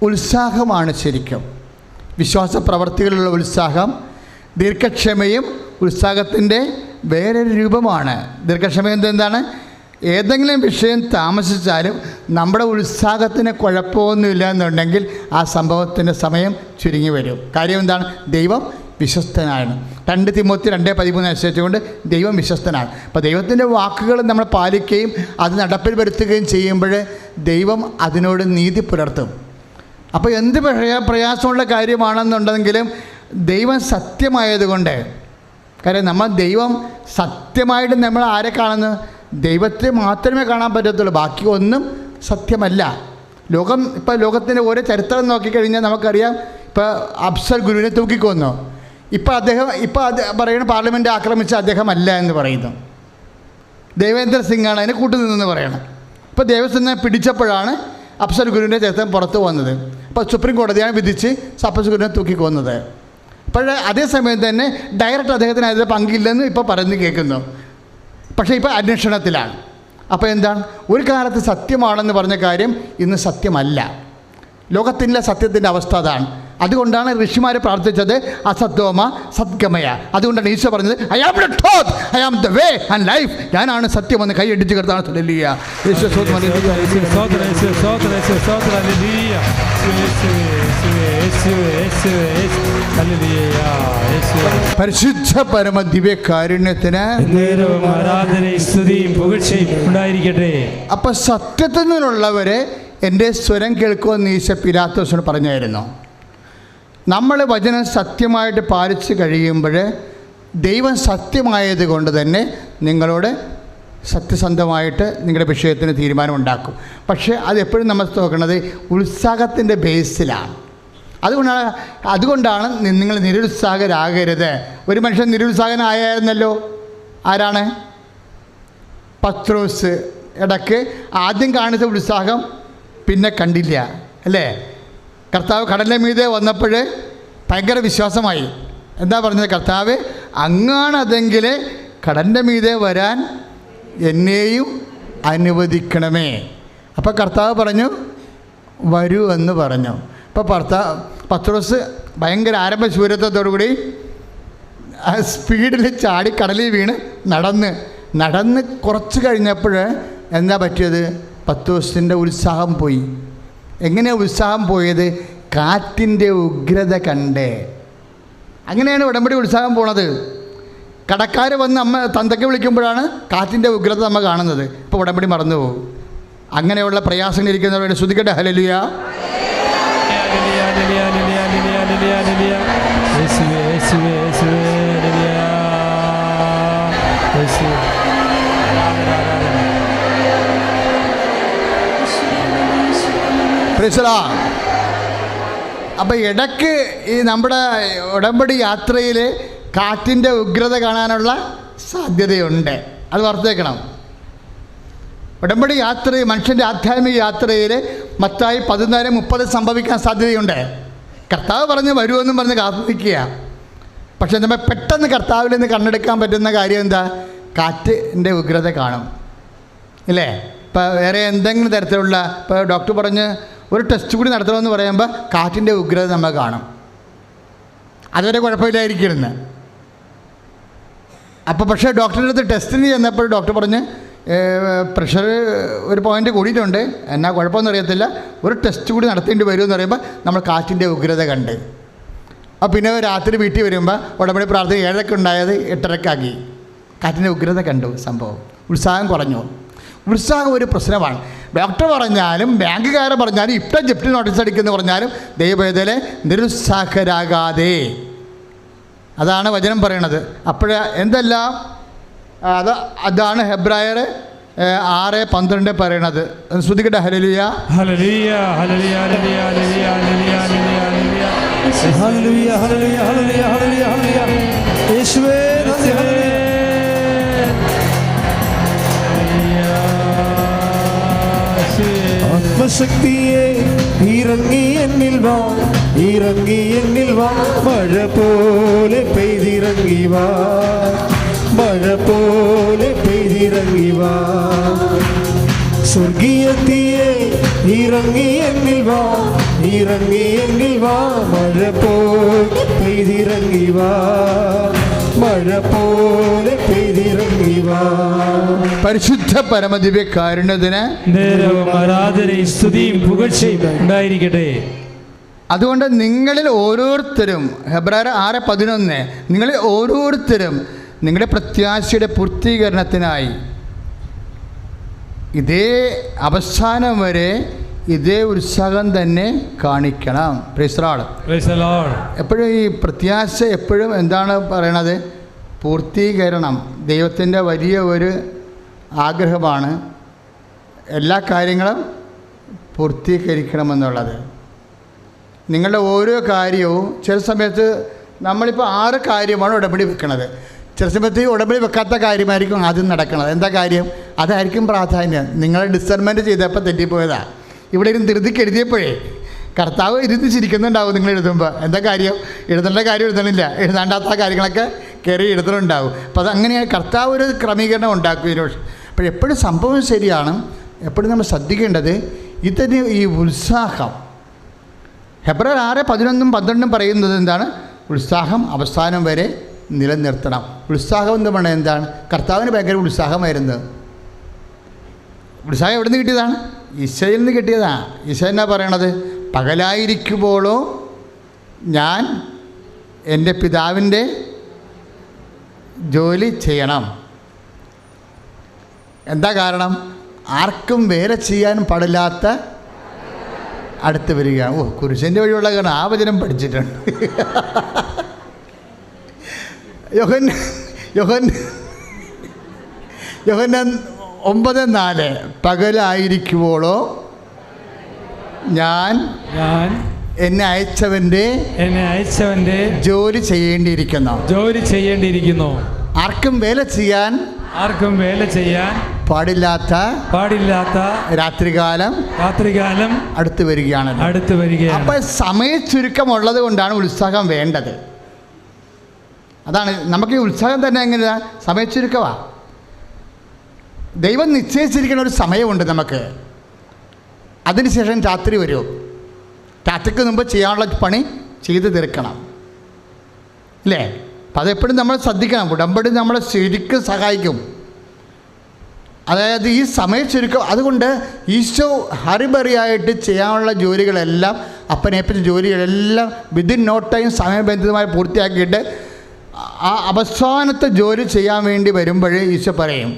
ഉത്സാഹമാണ്. ശരിക്കും വിശ്വാസ പ്രവർത്തികളിലുള്ള ഉത്സാഹം ദീർഘക്ഷമയും ഉത്സാഹത്തിൻ്റെ വേറൊരു രൂപമാണ്. ദീർഘക്ഷമ എന്താണ്? ഏതെങ്കിലും വിഷയം താമസിച്ചാലും നമ്മുടെ ഉത്സാഹത്തിന് കുഴപ്പമൊന്നുമില്ല എന്നുണ്ടെങ്കിൽ ആ സംഭവത്തിൻ്റെ സമയം ചുരുങ്ങി വരും. കാര്യം എന്താണ്? ദൈവം വിശ്വസ്തനാണ്. 2 തിമോത്തി 2:13 അനുസരിച്ചുകൊണ്ട് ദൈവം വിശ്വസ്തനാണ്. അപ്പോൾ ദൈവത്തിൻ്റെ വാക്കുകൾ നമ്മൾ പാലിക്കുകയും അത് നടപ്പിൽ വരുത്തുകയും ചെയ്യുമ്പോൾ ദൈവം അതിനോട് നീതി പുലർത്തും. അപ്പോൾ എന്ത് പ്രയാസമുള്ള കാര്യമാണെന്നുണ്ടെങ്കിലും ദൈവം സത്യമായതുകൊണ്ട്, കാര്യം നമ്മൾ ദൈവം സത്യമായിട്ട് നമ്മൾ ആരെ കാണുന്നു? ദൈവത്തെ മാത്രമേ കാണാൻ പറ്റത്തുള്ളൂ. ബാക്കി ഒന്നും സത്യമല്ല. ഇപ്പോൾ ലോകത്തിൻ്റെ ഓരോ ചരിത്രം നോക്കിക്കഴിഞ്ഞാൽ നമുക്കറിയാം. ഇപ്പോൾ അഫ്സൽ ഗുരുവിനെ തൂക്കിക്കൊന്നു. ഇപ്പോൾ അത് പറയുന്ന പാർലമെൻറ്റ് ആക്രമിച്ച അദ്ദേഹമല്ല എന്ന് പറയുന്നു. ദേവേന്ദ്ര സിംഗാണ് അതിനെ കൂട്ടുനിന്നെന്ന് പറയണം. ഇപ്പോൾ ദേവസ്വം പിടിച്ചപ്പോഴാണ് അഫ്സൽ ഗുരുവിൻ്റെ ചരിത്രം പുറത്തു വന്നത്. അപ്പോൾ സുപ്രീം കോടതിയാണ് വിധിച്ച് അഫ്സൽ ഗുരുവിനെ തൂക്കിക്കൊന്നത്. അപ്പോൾ അതേസമയം തന്നെ ഡയറക്റ്റ് അദ്ദേഹത്തിന് അതിൽ പങ്കില്ലെന്ന് ഇപ്പോൾ പറഞ്ഞു കേൾക്കുന്നു. പക്ഷേ ഇപ്പോൾ അന്വേഷണത്തിലാണ്. അപ്പോൾ എന്താണ്? ഒരു കാലത്ത് സത്യമാണെന്ന് പറഞ്ഞ കാര്യം ഇന്ന് സത്യമല്ല. ലോകത്തിൻ്റെ സത്യത്തിൻ്റെ അവസ്ഥ അതാണ്. അതുകൊണ്ടാണ് ഋഷിമാർ പ്രാർത്ഥിച്ചത് അസത്വമ സദ്ഗമയ. അതുകൊണ്ടാണ് ഈശോ പറഞ്ഞത് I am the truth, I am the way and life. ഞാനാണ് സത്യമെന്ന് കൈയടിച്ച് കിടത്താണ്. പരിശുദ്ധ പരമ ദിവ്യ കാരുണ്യത്തിന് അപ്പം സത്യത്തിൽ നിന്നുള്ളവരെ എൻ്റെ സ്വരം കേൾക്കുമെന്ന് ഈശോ പിലാത്തോസിനോട് പറഞ്ഞായിരുന്നു. നമ്മൾ വചനം സത്യമായിട്ട് പാലിച്ച് കഴിയുമ്പോൾ ദൈവം സത്യമായത് കൊണ്ട് തന്നെ നിങ്ങളോട് സത്യസന്ധമായിട്ട് നിങ്ങളുടെ വിഷയത്തിന് തീരുമാനമുണ്ടാക്കും. പക്ഷേ അതെപ്പോഴും നമ്മൾ നോക്കുന്നത് ഉത്സാഹത്തിൻ്റെ ബേസിലാണ്. അതുകൊണ്ടാണ് നിങ്ങൾ നിരുത്സാഹരാകരുത്. ഒരു മനുഷ്യൻ നിരുത്സാഹനായിരുന്നല്ലോ. ആരാണ്? പത്രോസ്. ഇടയ്ക്ക് ആദ്യം കാണിച്ച ഉത്സാഹം പിന്നെ കണ്ടില്ല, അല്ലേ? കർത്താവ് കടലിൻ്റെ മീതെ വന്നപ്പോൾ ഭയങ്കര വിശ്വാസമായി. എന്താ പറഞ്ഞത്? കർത്താവ് അങ്ങാണതെങ്കിൽ കടലിൻ്റെ മീതെ വരാൻ എന്നെയും അനുവദിക്കണമേ. അപ്പോൾ കർത്താവ് പറഞ്ഞു വരൂ എന്ന് പറഞ്ഞു. അപ്പോൾ പത്രോസ് ഭയങ്കര ആരംഭശൂരത്വത്തോടുകൂടി സ്പീഡിൽ ചാടി കടലിൽ വീണ് നടന്ന് കുറച്ച് കഴിഞ്ഞപ്പോൾ എന്താ പറ്റിയത്? പത്രോസിൻ്റെ ഉത്സാഹം പോയി. എങ്ങനെയാണ് ഉത്സാഹം പോയത്? കാറ്റിൻ്റെ ഉഗ്രത കണ്ടേ. അങ്ങനെയാണ് ഉടമ്പടി ഉത്സാഹം പോണത്. കടക്കാർ വന്ന് തന്തയ്ക്ക് വിളിക്കുമ്പോഴാണ് കാറ്റിൻ്റെ ഉഗ്രത നമ്മൾ കാണുന്നത്. ഇപ്പോൾ ഉടമ്പടി മറന്നു പോകും. അങ്ങനെയുള്ള പ്രയാസങ്ങൾ ഇരിക്കുന്നവരുടെ ശ്രുതിക്കട്ടെ ഹല്ലേലൂയ. അപ്പം ഇടയ്ക്ക് ഈ നമ്മുടെ ഉടമ്പടി യാത്രയിൽ കാറ്റിൻ്റെ ഉഗ്രത കാണാനുള്ള സാധ്യതയുണ്ട്. അത് ഓർത്തേക്കണം. ഉടമ്പടി യാത്രയിൽ മനുഷ്യൻ്റെ ആധ്യാത്മിക യാത്രയിൽ മത്തായി 14:30 സംഭവിക്കാൻ സാധ്യതയുണ്ട്. കർത്താവ് പറഞ്ഞ് വരുമെന്നും പറഞ്ഞ് കാത്തിരിക്കുക. പക്ഷെ നമ്മൾ പെട്ടെന്ന് കർത്താവിൽ നിന്ന് കണ്ണെടുക്കാൻ പറ്റുന്ന കാര്യം എന്താ? കാറ്റിൻ്റെ ഉഗ്രത കാണും, ഇല്ലേ? ഇപ്പോൾ വേറെ എന്തെങ്കിലും തരത്തിലുള്ള, ഇപ്പോൾ ഡോക്ടർ പറഞ്ഞ് ഒരു ടെസ്റ്റ് കൂടി നടത്തണമെന്ന് പറയുമ്പോൾ കാറ്റിൻ്റെ ഉഗ്രത നമ്മൾ കാണും. അതുവരെ കുഴപ്പമില്ലായിരിക്കുന്നു. അപ്പോൾ പക്ഷേ ഡോക്ടറുടെ അടുത്ത് ടെസ്റ്റിന് ചെന്നപ്പോൾ ഡോക്ടർ പറഞ്ഞ് പ്രഷർ ഒരു പോയിൻ്റ് കൂടിയിട്ടുണ്ട്, എന്നാ കുഴപ്പമൊന്നും അറിയത്തില്ല, ഒരു ടെസ്റ്റ് കൂടി നടത്തേണ്ടി വരുമെന്ന് പറയുമ്പോൾ നമ്മൾ കാറ്റിൻ്റെ ഉഗ്രത കണ്ട്. അപ്പോൾ പിന്നെ രാത്രി വീട്ടിൽ വരുമ്പോൾ ഉടമ്പടി പ്രാർത്ഥന 7:00 ഉണ്ടായത് 8:30 കാറ്റിൻ്റെ ഉഗ്രത കണ്ടു. സംഭവം ഉത്സാഹം കുറഞ്ഞു. ഉത്സാഹം ഒരു പ്രശ്നമാണ്. ഡോക്ടർ പറഞ്ഞാലും ബാങ്കുകാരെ പറഞ്ഞാലും ഇപ്പം ജപ്തി നോട്ടീസ് അടിക്കുമെന്ന് പറഞ്ഞാലും ദൈവവേദനയിലെ നിരുത്സാഹരാകാതെ, അതാണ് വചനം പറയണത്. അപ്പോൾ എന്തെല്ലാം അതാണ് ഹെബ്രായർ 6:12 പറയണത്. ശ്രുതിക്കട്ടെ ഹല്ലേലൂയ ഹല്ലേലൂയ ഹല്ലേലൂയ ഹല്ലേലൂയ ഹല്ലേലൂയ ഹല്ലേലൂയ ഹല്ലേലൂയ ഹല്ലേലൂയ ഹല്ലേലൂയ ഹല്ലേലൂയ ഹല്ലേലൂയ യേശുവേ നന്ദി. ആത്മശക്തിയെ ഇറങ്ങി എന്നിൽ വാ, ഇറങ്ങി എന്നിൽ വാ, മഴ പോലെ പെയ്തിറങ്ങി വാ. മഴ പോലെ പെയ്തിറങ്ങി വാ. സ്വർഗീയത്തിയെ ഇറങ്ങി എന്നിൽ വാ, ഇറങ്ങി എന്നിൽ വാ. മഴ പോലെ പെയ്തിറങ്ങി വാ, മഴ പോലെ പെയ്തിറങ്ങി വാ. പരിശുദ്ധ പരമദിവ്യ കാരുണ്യത്തിന് നേരവും ആരാധനയും സ്തുതിയും പുകഴ്ചയും ഉണ്ടായിരിക്കട്ടെ. അതുകൊണ്ട് നിങ്ങളിൽ ഓരോരുത്തരും, ഹെബ്രായർ 6:11, നിങ്ങളിൽ ഓരോരുത്തരും നിങ്ങളുടെ പ്രത്യാശയുടെ പൂർത്തീകരണത്തിനായി ഇതേ അവസാനം വരെ ഇതേ ഉത്സാഹം തന്നെ കാണിക്കണം. Price the Lord. എപ്പോഴും ഈ പ്രത്യാശ എപ്പോഴും എന്താണ് പറയണത്? പൂർത്തീകരണം. ദൈവത്തിൻ്റെ വലിയ ഒരു ആഗ്രഹമാണ് എല്ലാ കാര്യങ്ങളും പൂർത്തീകരിക്കണമെന്നുള്ളത്. നിങ്ങളുടെ ഓരോ കാര്യവും ചില സമയത്ത് നമ്മളിപ്പോൾ 6 കാര്യമാണ് ഉടമ്പടി വെക്കുന്നത്. ചില സമയത്ത് ഉടമ്പടി വെക്കാത്ത കാര്യമായിരിക്കും ആദ്യം നടക്കുന്നത്. എന്താ കാര്യം? അതായിരിക്കും പ്രാധാന്യം. നിങ്ങൾ ഡിസർമെൻറ്റ് ചെയ്തപ്പോൾ തെറ്റിപ്പോയതാണ്. ഇവിടെ ഇരുന്ന് ധൃതിക്ക് എഴുതിയപ്പോഴേ കർത്താവ് ഇരുന്ന് ചിരിക്കുന്നുണ്ടാവും നിങ്ങൾ എഴുതുമ്പോൾ. എന്താ കാര്യം? എഴുതേണ്ട കാര്യം എഴുതണില്ല, എഴുതാണ്ടാത്ത കാര്യങ്ങളൊക്കെ കയറി എഴുതലുണ്ടാവും. അപ്പോൾ അത് അങ്ങനെയാണ് കർത്താവ് ഒരു ക്രമീകരണം ഉണ്ടാക്കും ഇതിനോട്. അപ്പോൾ എപ്പോഴും സംഭവം ശരിയാണ്. എപ്പോഴും നമ്മൾ ശ്രദ്ധിക്കേണ്ടത് ഇതിന് ഈ ഉത്സാഹം. ഹെബ്രായർ 6:11-12 പറയുന്നത് എന്താണ്? ഉത്സാഹം അവസാനം വരെ നിലനിർത്തണം. ഉത്സാഹം എന്ന് പറഞ്ഞാൽ എന്താണ്? കർത്താവിന് ഭയങ്കര ഉത്സാഹമായിരുന്നു. ഉത്സാഹം എവിടെ നിന്ന് കിട്ടിയതാണ്? ഈശോയിൽ നിന്ന് കിട്ടിയതാണ്. ഈശോ എന്നാ പറയണത്? പകലായിരിക്കുമ്പോഴോ ഞാൻ എൻ്റെ പിതാവിൻ്റെ ജോലി ചെയ്യണം. എന്താ കാരണം? ആർക്കും വേല ചെയ്യാൻ പാടില്ലാത്ത അടുത്ത് വരികയാണ്. കുരിശൻ്റെ വഴിയുള്ള കാരണം ആ വചനം പഠിച്ചിട്ടുണ്ട്. യോഹന്നാൻ 9:4 പകലായിരിക്കുമ്പോഴോ ഞാൻ എന്നെ അയച്ചവൻ്റെ ജോലി ചെയ്യേണ്ടിയിരിക്കുന്നു. ആർക്കും വേല ചെയ്യാൻ പാടില്ലാത്ത രാത്രികാലം അടുത്ത് വരികയാണ്. അപ്പം സമയച്ചുരുക്കമുള്ളത് കൊണ്ടാണ് ഉത്സാഹം വേണ്ടത്. അതാണ് നമുക്ക് ഈ ഉത്സാഹം തന്നെ എങ്ങനെയാ? സമയച്ചുരുക്കമാണ്. ദൈവം നിശ്ചയിച്ചിരിക്കുന്ന ഒരു സമയമുണ്ട് നമുക്ക്. അതിനുശേഷം രാത്രി വരും. രാത്രിക്ക് മുമ്പ് ചെയ്യാനുള്ള പണി ചെയ്ത് തീർക്കണം, അല്ലേ? അപ്പം അതെപ്പോഴും നമ്മൾ ശ്രദ്ധിക്കണം. ഉടമ്പടി നമ്മളെ ശരിക്കും സഹായിക്കും. അതായത് ഈ സമയം ചുരുക്കം. അതുകൊണ്ട് ഈശോ ഹറിബറിയായിട്ട് ചെയ്യാനുള്ള ജോലികളെല്ലാം, അപ്പനേൽപ്പിച്ച ജോലികളെല്ലാം വിതിൻ നോ ടൈം സമയബന്ധിതമായി പൂർത്തിയാക്കിയിട്ട് ആ അവസാനത്തെ ജോലി ചെയ്യാൻ വേണ്ടി വരുമ്പോൾ ഈശോ പറയും.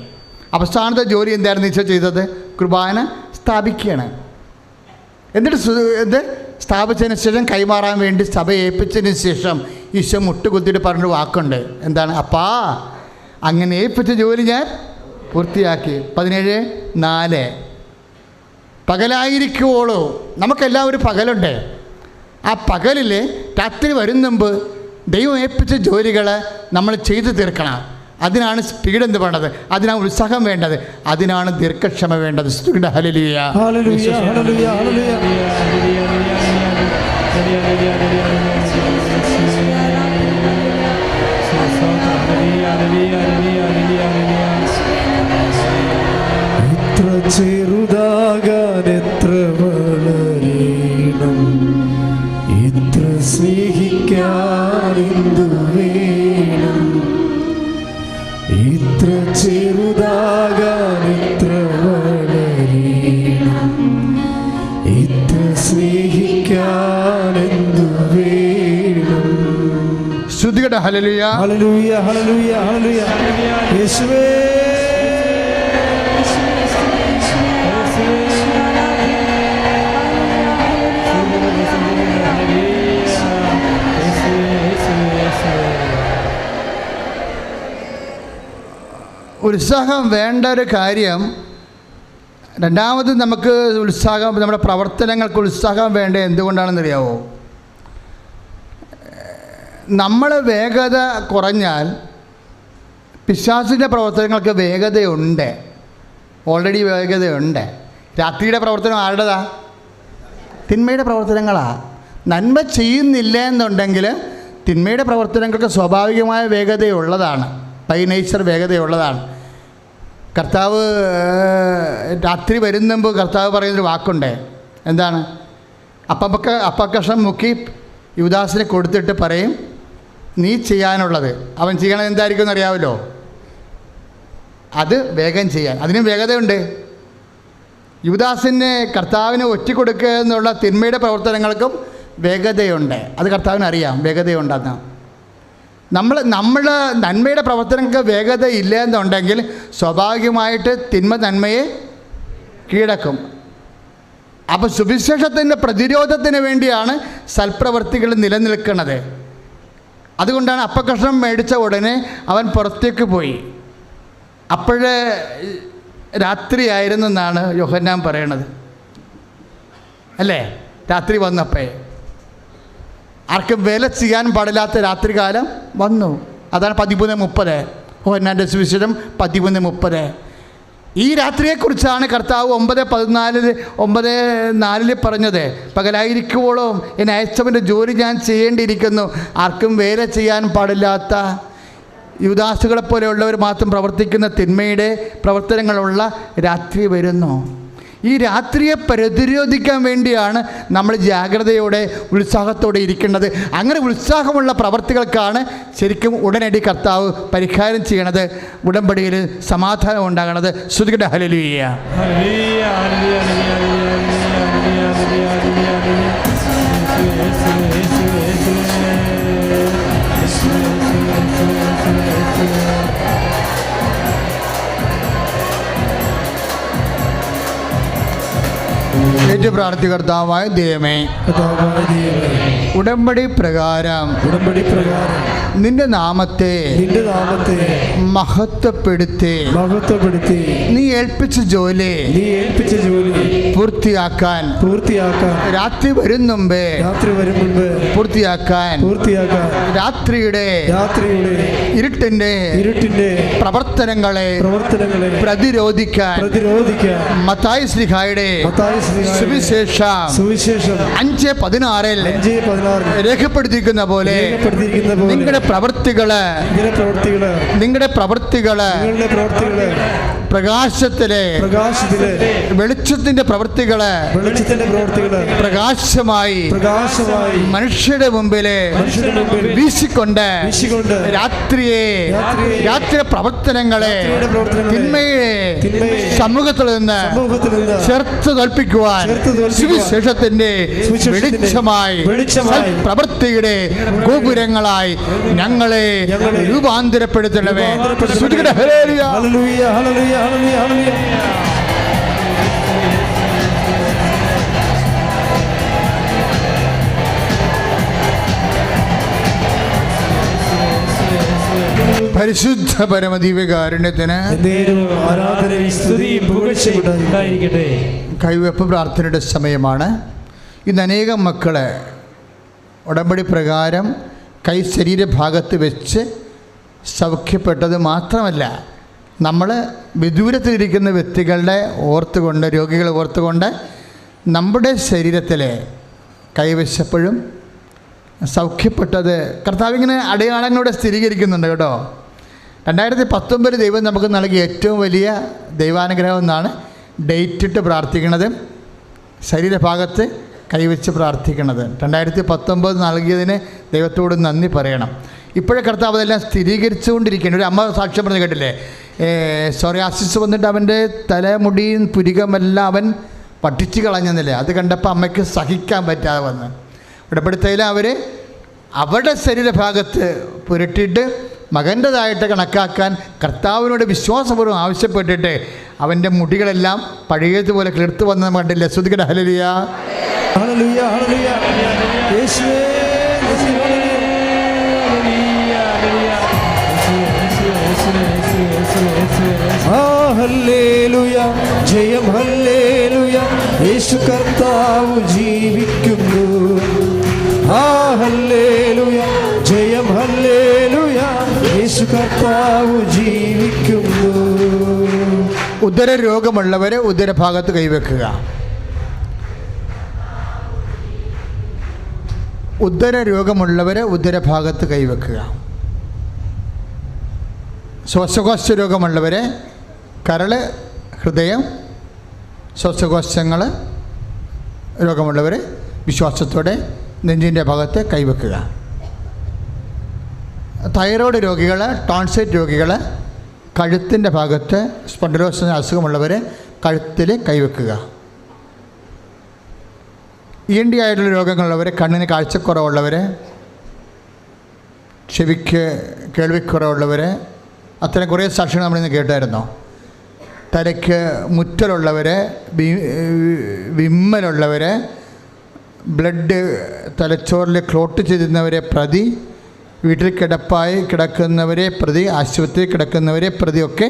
അവസാനത്തെ ജോലി എന്തായിരുന്നു ഈശോ ചെയ്തത്? കുർബാന സ്ഥാപിക്കുകയാണ്. എന്നിട്ട് സ്ഥാപിച്ചതിന് ശേഷം കൈമാറാൻ വേണ്ടി സഭയെ ഏൽപ്പിച്ചതിന് ശേഷം ഈശോ മുട്ടുകുത്തിയിട്ട് പറഞ്ഞൊരു വാക്കുണ്ട്. എന്താണ്? അപ്പാ, അങ്ങനെ ഏൽപ്പിച്ച ജോലി ഞാൻ പൂർത്തിയാക്കി. 17:4 പകലായിരിക്കുവോളൂ. നമുക്കെല്ലാവരും പകലുണ്ട്. ആ പകലിൽ രാത്രി വരും മുമ്പ് ദൈവം ഏൽപ്പിച്ച ജോലികൾ നമ്മൾ ചെയ്തു തീർക്കണം. അതിനാണ് സ്പീഡ് എന്ന് വേണ്ടത്, അതിനാണ് ഉത്സാഹം വേണ്ടത്, അതിനാണ് ദീർഘക്ഷമ വേണ്ടത്. ഹല്ലേലൂയ, ഹല്ലേലൂയ, ഹല്ലേലൂയ, ഹല്ലേലൂയ. എത്ര ചെറുതാകാൻ എത്ര വളരണം, എത്ര സ്നേഹിക്കാൻ എന്തു വേണം. എത്ര ചെറുതാകാൻ എത്ര വളരണം, എത്ര സ്നേഹിക്കാൻ എന്തു വേണം. ശ്രുതികട ഹല്ലേലൂയ, ഹല്ലേലൂയ, ഹല്ലേലൂയ, ഹല്ലേലൂയ. യേശുവേ, ഉത്സാഹം വേണ്ട ഒരു കാര്യം. രണ്ടാമത് നമുക്ക് ഉത്സാഹം, നമ്മുടെ പ്രവർത്തനങ്ങൾക്ക് ഉത്സാഹം വേണ്ട എന്തുകൊണ്ടാണെന്നറിയാവോ? നമ്മൾ വേഗത കുറഞ്ഞാൽ പിശാചിൻ്റെ പ്രവർത്തനങ്ങൾക്ക് വേഗതയുണ്ട്, ഓൾറെഡി വേഗതയുണ്ട്. രാത്രിയുടെ പ്രവർത്തനം ആരുടേതാ? തിന്മയുടെ പ്രവർത്തനങ്ങളാണ്. നന്മ ചെയ്യുന്നില്ല എന്നുണ്ടെങ്കിൽ തിന്മയുടെ പ്രവർത്തനങ്ങൾക്ക് സ്വാഭാവികമായ വേഗതയുള്ളതാണ്. ബൈ നേച്ചർ വേഗതയുള്ളതാണ്. കർത്താവ് രാത്രി വരുന്ന മുമ്പ് കർത്താവ് പറയുന്നൊരു വാക്കുണ്ട്. എന്താണ്? അപ്പക്കഷ്ണം മുക്കി യൂദാസിനെ കൊടുത്തിട്ട് പറയും, നീ ചെയ്യാനുള്ളത്. അവൻ ചെയ്യണത് എന്തായിരിക്കും എന്നറിയാമല്ലോ. അത് വേഗം ചെയ്യാൻ, അതിനും വേഗതയുണ്ട്. യൂദാസിനെ കർത്താവിന് ഒറ്റിക്കൊടുക്കുക എന്നുള്ള തിന്മയുടെ പ്രവർത്തനങ്ങൾക്കും വേഗതയുണ്ട്. അത് കർത്താവിന് അറിയാം, വേഗതയുണ്ടെന്ന്. നമ്മൾ നന്മയുടെ പ്രവർത്തനങ്ങൾക്ക് വേഗത ഇല്ല എന്നുണ്ടെങ്കിൽ സ്വാഭാവികമായിട്ട് തിന്മ നന്മയെ കീഴടക്കും. അപ്പോൾ സുവിശേഷത്തിൻ്റെ പ്രതിരോധത്തിന് വേണ്ടിയാണ് സൽപ്രവർത്തികൾ നിലനിൽക്കുന്നത്. അതുകൊണ്ടാണ് അപ്പക്കഷ്ണം മേടിച്ച ഉടനെ അവൻ പുറത്തേക്ക് പോയി. അപ്പോഴേ രാത്രിയായിരുന്നു എന്നാണ് യോഹന്നാൻ പറയണത്, അല്ലേ? രാത്രി വന്നപ്പോൾ ആർക്കും വേല ചെയ്യാൻ പാടില്ലാത്ത രാത്രികാലം വന്നു. അതാണ് 13:30, യോഹന്നാൻ്റെ സുവിശേഷം 13:30. ഈ രാത്രിയെക്കുറിച്ചാണ് കർത്താവ് 9:4 പറഞ്ഞത്. പകലായിരിക്കുവോളം എന്നെ അയച്ചവൻ്റെ ജോലി ഞാൻ ചെയ്യേണ്ടിയിരിക്കുന്നു. ആർക്കും വേല ചെയ്യാൻ പാടില്ലാത്ത യൂദാസുകളെപ്പോലെയുള്ളവർ മാത്രം പ്രവർത്തിക്കുന്ന തിന്മയുടെ പ്രവർത്തനങ്ങളുള്ള രാത്രി വരുന്നു. ഈ രാത്രിയെ പ്രതിരോധിക്കാൻ വേണ്ടിയാണ് നമ്മൾ ജാഗ്രതയോടെ ഉത്സാഹത്തോടെ ഇരിക്കേണ്ടത്. അങ്ങനെ ഉത്സാഹമുള്ള പ്രവർത്തികൾക്കാണ് ശരിക്കും ഉടനടി കർത്താവ് പരിഹാരം ചെയ്യണത്, ഉടമ്പടിയിൽ സമാധാനം ഉണ്ടാകണത്. ശ്രുതികട്ടെ ഹല്ലേലൂയ. ഏറ്റു പ്രാർത്ഥി. കർത്താവായ ദൈവമേ, ഉടമ്പടി പ്രകാരം നിന്റെ നാമത്തെ മഹത്വപ്പെടുത്തി നീ ഏൽപ്പിച്ച ജോലി പൂർത്തിയാക്കാൻ രാത്രി വരും മുമ്പേ പൂർത്തിയാക്കാൻ രാത്രിയുടെ ഇരുട്ടിന്റെ പ്രവർത്തനങ്ങളെ പ്രതിരോധിക്കാൻ മത്തായി ശ്ലീഹായുടെ സുവിശേഷം 5:16 രേഖപ്പെടുത്തിയിരിക്കുന്ന പോലെ നിങ്ങളുടെ പ്രവൃത്തികള് പ്രകാശത്തിലെ വെളിച്ചത്തിന്റെ പ്രവൃത്തികള് പ്രകാശമായി മനുഷ്യരുടെ മുമ്പില് വീശിക്കൊണ്ട് രാത്രി പ്രവർത്തനങ്ങളെ തിന്മയെ സമൂഹത്തിൽ നിന്ന് ചേർത്ത് തോൽപ്പിക്കുവാൻ സുവിശേഷത്തിന്റെ വെളിച്ചമായി പ്രവൃത്തിയുടെ ഗോപുരങ്ങളായി ഞങ്ങളെ രൂപാന്തരപ്പെടുത്തണമേ. പരിശുദ്ധ പരമദിവ്യകാരുണ്യത്തിന് കൈവെപ്പ് പ്രാർത്ഥനയുടെ സമയമാണ്. ഇന്ന് അനേകം മക്കളെ ഉടമ്പടി പ്രകാരം കൈ ശരീരഭാഗത്ത് വെച്ച് സൗഖ്യപ്പെട്ടത് മാത്രമല്ല, നമ്മൾ വിദൂരത്തിലിരിക്കുന്ന വ്യക്തികളുടെ ഓർത്തുകൊണ്ട്, രോഗികളെ ഓർത്തുകൊണ്ട് നമ്മുടെ ശരീരത്തിലെ കൈവശപ്പോഴും സൗഖ്യപ്പെട്ടത് കർത്താവിങ്ങനെ അടയാളങ്ങളോടെ സ്ഥിരീകരിക്കുന്നുണ്ട് കേട്ടോ. 2019 ദൈവം നമുക്ക് നൽകിയ ഏറ്റവും വലിയ ദൈവാനുഗ്രഹം എന്നാണ് ഡേറ്റ് ഇട്ട് പ്രാർത്ഥിക്കുന്നത്, ശരീരഭാഗത്ത് കൈവച്ച് പ്രാർത്ഥിക്കുന്നത്. 2019 നൽകിയതിന് ദൈവത്തോട് നന്ദി പറയണം. ഇപ്പോഴേ കർത്താവ് അതെല്ലാം സ്ഥിരീകരിച്ചുകൊണ്ടിരിക്കുകയാണ്. ഒരു അമ്മ സാക്ഷ്യം പറഞ്ഞ് കേട്ടില്ലേ, സോറിയാസിസ് വന്നിട്ട് അവൻ്റെ തലമുടിയും പുരികമെല്ലാം അവൻ പട്ടിച്ച് കളഞ്ഞെന്നില്ലേ. അത് കണ്ടപ്പോൾ അമ്മയ്ക്ക് സഹിക്കാൻ പറ്റാതെ വന്ന് ഇടപെടുത്തയിൽ അവർ അവരുടെ ശരീരഭാഗത്ത് പുരട്ടിയിട്ട് മകൻ്റെതായിട്ട് കണക്കാക്കാൻ കർത്താവിനോട് വിശ്വാസപൂർവ്വം ആവശ്യപ്പെട്ടിട്ട് അവൻ്റെ മുടികളെല്ലാം പഴയതുപോലെ കിളിർത്ത് വന്ന് കണ്ടില്ലേ. ശ്രുതികട്ടെ ഹല്ലേലൂയ. ഹല്ലേലൂയ, ജയം ഹല്ലേലൂയ, യേശു കർത്താവ് ജീവിക്കുന്നു. ഹല്ലേലൂയ, ജയം ഹല്ലേലൂയ, യേശു കർത്താവ് ജീവിക്കുന്നു. ഉദര രോഗമുള്ളവരെ ഉദരഭാഗത്ത് കൈവെക്കുക. ഉദര രോഗമുള്ളവരെ ഉദരഭാഗത്ത് കൈവെക്കുക. ശ്വാസകോശ രോഗമുള്ളവരെ കരൾ, ഹൃദയം, ശ്വാസകോശങ്ങൾ രോഗമുള്ളവർ വിശ്വാസത്തോടെ നെഞ്ചിൻ്റെ ഭാഗത്ത് കൈവെക്കുക. തൈറോയ്ഡ് രോഗികൾ, ടോൺസൈറ്റ് രോഗികൾ കഴുത്തിൻ്റെ ഭാഗത്ത്, സ്പോണ്ടിലോസിസ് അസുഖമുള്ളവർ കഴുത്തിൽ കൈവെക്കുക. ENT ആയിട്ടുള്ള രോഗങ്ങളുള്ളവർ, കണ്ണിന് കാഴ്ചക്കുറവുള്ളവർ, ചെവിക്ക് കേൾവിക്കുറവുള്ളവർ, അത്തരം കുറേ സാക്ഷ്യങ്ങൾ നമ്മളിന്ന് കേട്ടായിരുന്നോ. തലയ്ക്ക് മുറ്റലുള്ളവർ, വിമ്മലുള്ളവർ, ബ്ലഡ് തലച്ചോറിൽ ക്ലോട്ട് ചെയ്തിരുന്നവരെ പ്രതി, വീട്ടിൽ കിടപ്പായി കിടക്കുന്നവരെ പ്രതി, ആശുപത്രിയിൽ കിടക്കുന്നവരെ പ്രതിയൊക്കെ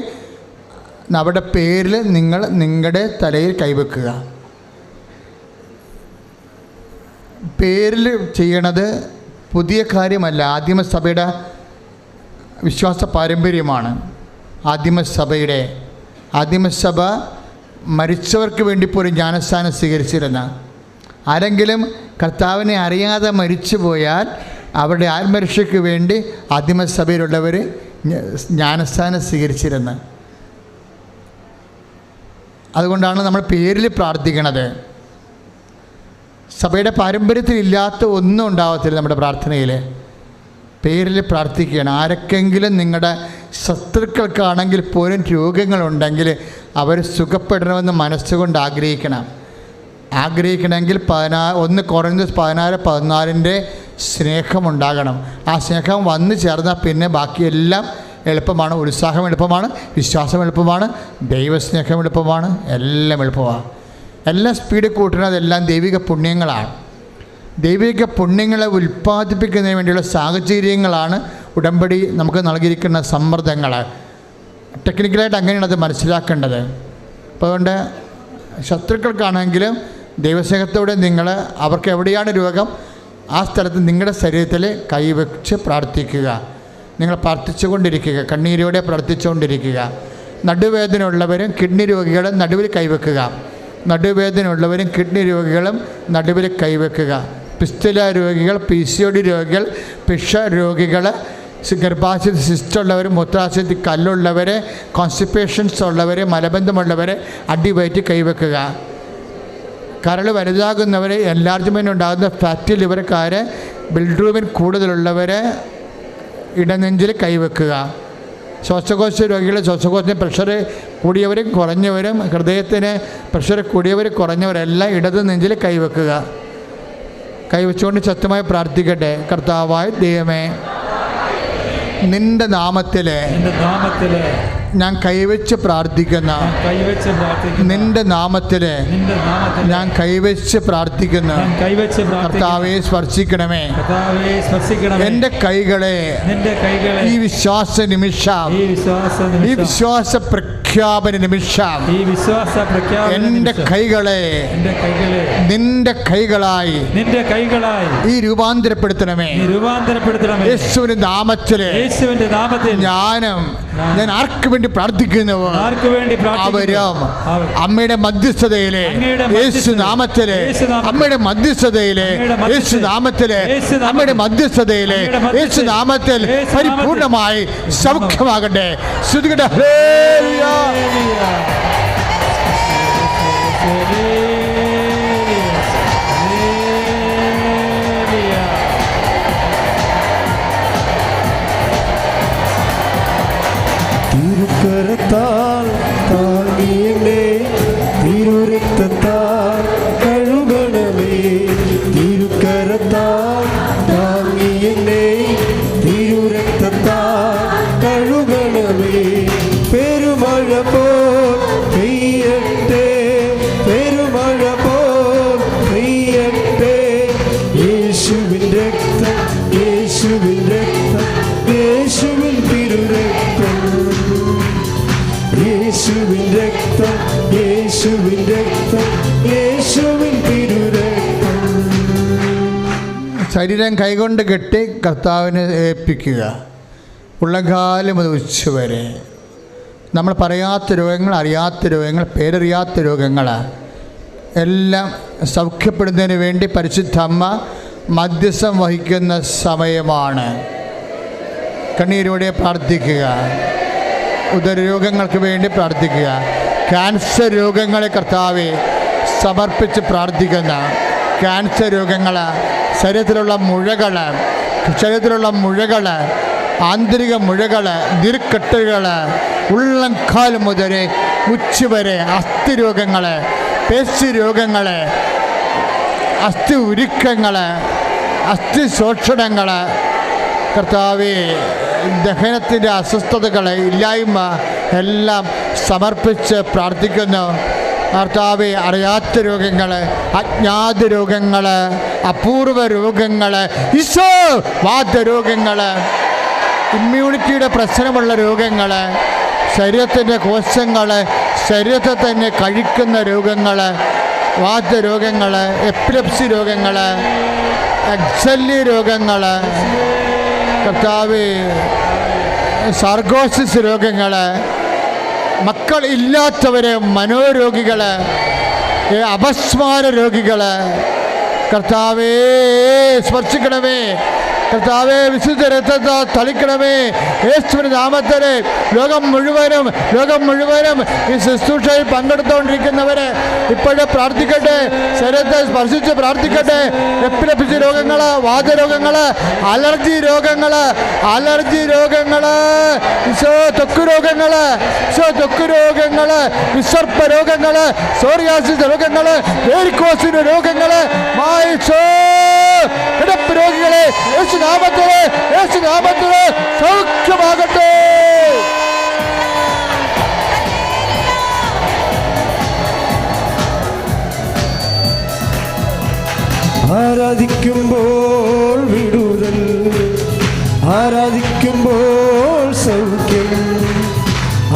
അവരുടെ പേരിൽ നിങ്ങൾ നിങ്ങളുടെ തലയിൽ കൈവെക്കുക. പേരിൽ ചെയ്യണത് പുതിയ കാര്യമല്ല, ആദിമസഭയുടെ വിശ്വാസ പാരമ്പര്യമാണ്. ആദിമസഭ മരിച്ചവർക്ക് വേണ്ടി പോലും ജ്ഞാനസ്നാനം സ്വീകരിച്ചിരുന്ന, ആരെങ്കിലും കർത്താവിനെ അറിയാതെ മരിച്ചു പോയാൽ അവരുടെ ആത്മരക്ഷയ്ക്ക് വേണ്ടി ആദിമസഭയിലുള്ളവർ ജ്ഞാനസ്നാനം സ്വീകരിച്ചിരുന്നത്. അതുകൊണ്ടാണ് നമ്മൾ പേരിൽ പ്രാർത്ഥിക്കണത്. സഭയുടെ പാരമ്പര്യത്തിൽ ഇല്ലാത്ത ഒന്നും ഉണ്ടാവത്തില്ല നമ്മുടെ പ്രാർത്ഥനയിൽ. പേരിൽ പ്രാർത്ഥിക്കുകയാണ്. ആരൊക്കെങ്കിലും നിങ്ങളുടെ ശത്രുക്കൾക്കാണെങ്കിൽ പോലും രോഗങ്ങളുണ്ടെങ്കിൽ അവർ സുഖപ്പെടണമെന്ന് മനസ്സുകൊണ്ട് ആഗ്രഹിക്കണമെങ്കിൽ 1 കൊറിന്തോസ് 16:14 സ്നേഹമുണ്ടാകണം. ആ സ്നേഹം വന്നു ചേർന്നാൽ പിന്നെ ബാക്കിയെല്ലാം എളുപ്പമാണ്. ഉത്സാഹം എളുപ്പമാണ്, വിശ്വാസം എളുപ്പമാണ്, ദൈവസ്നേഹം എളുപ്പമാണ്, എല്ലാം എളുപ്പമാണ്. എല്ലാം സ്പീഡ് കൂട്ടുന്നതെല്ലാം ദൈവിക പുണ്യങ്ങളാണ്. ദൈവിക പുണ്യങ്ങളെ ഉൽപ്പാദിപ്പിക്കുന്നതിന് വേണ്ടിയുള്ള സാഹചര്യങ്ങളാണ് ഉടമ്പടി നമുക്ക് നൽകിയിരിക്കുന്ന സമ്മർദ്ദങ്ങൾ. ടെക്നിക്കലായിട്ട് അങ്ങനെയാണ് അത് മനസ്സിലാക്കേണ്ടത്. അപ്പോൾ അതുകൊണ്ട് ശത്രുക്കൾക്കാണെങ്കിലും ദൈവസ്നേഹത്തോടെ നിങ്ങൾ അവർക്ക് എവിടെയാണ് രോഗം ആ സ്ഥലത്ത് നിങ്ങളുടെ ശരീരത്തിൽ കൈവച്ച് പ്രാർത്ഥിക്കുക. നിങ്ങൾ പ്രാർത്ഥിച്ചുകൊണ്ടിരിക്കുക, കണ്ണീരോടെ പ്രാർത്ഥിച്ചുകൊണ്ടിരിക്കുക. നടുവേദന ഉള്ളവരും കിഡ്നി രോഗികളും നടുവിൽ കൈവെക്കുക. നടുവേദന ഉള്ളവരും കിഡ്നി രോഗികളും നടുവിൽ കൈവെക്കുക. പിസ്തുല രോഗികൾ, PCOD രോഗികൾ, പിഷ രോഗികൾ, ഗർഭാശയത്തിൽ സിസ്റ്റുള്ളവർ, മൂത്രാശയത്തിൽ കല്ലുള്ളവർ, കോൺസ്റ്റിപ്പേഷൻസ് ഉള്ളവർ, മലബന്ധമുള്ളവർ അടിവയറ്റി കൈവെക്കുക. കരൾ വലുതാകുന്നവർ, എൻലാർജ്മെൻ്റ് ഉണ്ടാകുന്ന ഫാറ്റി ലിവർക്കാർ, ബിൽഡ്രൂബിൻ കൂടുതലുള്ളവർ ഇടനെഞ്ചിൽ കൈവെക്കുക. ശ്വാസകോശ രോഗികൾ, ശ്വാസകോശത്തിന് പ്രഷർ കൂടിയവരും കുറഞ്ഞവരും, ഹൃദയത്തിന് പ്രഷർ കൂടിയവർ കുറഞ്ഞവരെല്ലാം ഇടത് നെഞ്ചിൽ കൈവെക്കുക. കൈവച്ചുകൊണ്ട് ശക്തമായി പ്രാർത്ഥിക്കട്ടെ. കർത്താവായ ദൈവമേ, നിന്റെ നാമത്തിൽ ഞാൻ കൈവച്ച് പ്രാർത്ഥിക്കുന്ന, നിന്റെ നാമത്തിൽ ഞാൻ കൈവച്ച് പ്രാർത്ഥിക്കുന്ന കർത്താവെ സ്പർശിക്കണമേ. എൻ്റെ കൈകളെ ഈ വിശ്വാസ നിമിഷം, ഈ വിശ്വാസ പ്രഖ്യാപന നിമിഷം എൻ്റെ കൈകളെ നിന്റെ കൈകളായി ഈ രൂപാന്തരപ്പെടുത്തണമേ. യേശുവിന്റെ നാമത്തില് ഞാൻ ആർക്ക് വേണ്ടി പ്രാർത്ഥിക്കുന്നവോ അവരും അമ്മയുടെ മധ്യസ്ഥതയിലെ യേശു നാമത്തിലെ, അമ്മയുടെ മധ്യസ്ഥതയിലെ യേശു നാമത്തിലെ, അമ്മയുടെ മധ്യസ്ഥതയിലെ യേശു നാമത്തിൽ പരിപൂർണമായി സൗഖ്യമാകട്ടെ. ശ്രുതികട്ടെ. തിരുക്കരത്താൽ താങ്ങിയേ, തിരുരക്തത്താൽ കഴുകണമേ. തിരുക്കരത്താൽ താങ്ങിയേ, തിരുരക്തത്താൽ കഴുകണമേ. പെരുമഴ പോൽ പെയ്യട്ടെ, പെരുമഴ പോൽ പെയ്യട്ടെ. യേശുവിൻ രക്തം, യേശുവിൻ രക്തം, യേശുവിൻ തിരുരക്തം, യേശുവിൻ രക്തം, യേശുവിൻ രക്തം, യേശുവിൻ തിരുരക്തം. ശരീരം കൈകൊണ്ട് കെട്ടി കർത്താവിനെ ഏൽപ്പിക്കുക. ഉള്ളകാലം മുതൽ ഉച്ചവരെ നമ്മൾ പറയാത്ത രോഗങ്ങൾ, അറിയാത്ത രോഗങ്ങൾ, പേരറിയാത്ത രോഗങ്ങൾ എല്ലാം സൗഖ്യപ്പെടുന്നതിന് വേണ്ടി പരിശുദ്ധ അമ്മ മധ്യസ്ഥം വഹിക്കുന്ന സമയമാണ്. കണ്ണീരോടെ പ്രാർത്ഥിക്കുക. ഉദരരോഗങ്ങൾക്ക് വേണ്ടി പ്രാർത്ഥിക്കുക. ക്യാൻസർ രോഗങ്ങളെ കർത്താവെ സമർപ്പിച്ച് പ്രാർത്ഥിക്കുന്ന ക്യാൻസർ രോഗങ്ങൾ, ശരീരത്തിലുള്ള മുഴകൾ, ആന്തരിക മുഴകൾ, നീർക്കെട്ടുകൾ, ഉള്ളംകാൽ മുതൽ ഉച്ച വരെ, അസ്ഥി രോഗങ്ങൾ, പേശി രോഗങ്ങൾ, അസ്ഥി ഉരുക്കങ്ങൾ, അസ്ഥി ശോഷണങ്ങൾ, കർത്താവെ ദഹനത്തിൻ്റെ അസ്വസ്ഥതകൾ, ഇല്ലായ്മ എല്ലാം സമർപ്പിച്ച് പ്രാർത്ഥിക്കുന്നു. കർത്താവെ അറിയാത്ത രോഗങ്ങൾ, അജ്ഞാത രോഗങ്ങൾ, അപൂർവ രോഗങ്ങൾ, ഈശോ വാതരോഗങ്ങൾ, ഇമ്മ്യൂണിറ്റിയുടെ പ്രശ്നമുള്ള രോഗങ്ങൾ, ശരീരത്തിൻ്റെ കോശങ്ങൾ, ശരീരത്തെ തന്നെ കഴിക്കുന്ന രോഗങ്ങൾ, വാതരോഗങ്ങൾ, എപ്പിലെപ്സി രോഗങ്ങൾ, എക്സല്ലി രോഗങ്ങൾ, കർത്താവെ സാർഗോസിസ് രോഗങ്ങൾ, മക്കൾ ഇല്ലാത്തവരെ, മനോരോഗികൾ, അപസ്മാര രോഗികൾ, കർത്താവേ സ്പർശിക്കണമേ. കർത്താവേ വിശുദ്ധ രക്തത്തെ തളിക്കണമേ. യേശുവിന്റെ നാമത്തിൽ ലോകം മുഴുവനും ഈ ശുശ്രൂഷയിൽ പങ്കെടുത്തുകൊണ്ടിരിക്കുന്നവരെ ഇപ്പോഴും പ്രാർത്ഥിക്കട്ടെ. ശരീരത്തെ സ്പർശിച്ച് പ്രാർത്ഥിക്കട്ടെ. എപ്പിലെപ്സി രോഗങ്ങൾ, വാതരോഗങ്ങൾ, അലർജി രോഗങ്ങൾ, ത്വക്ക് രോഗങ്ങൾ, വിസർപ്പ രോഗങ്ങൾ, സോറിയാസിസ് രോഗങ്ങൾ, വേരിക്കോസിന് രോഗങ്ങൾ, കിടപ്പ് രോഗികളെ യേശുനാമത്തിലെ സൗഖ്യമാകട്ടെ. ആരാധിക്കുമ്പോൾ വിടുതൽ, ആരാധിക്കുമ്പോൾ സൗഖ്യം,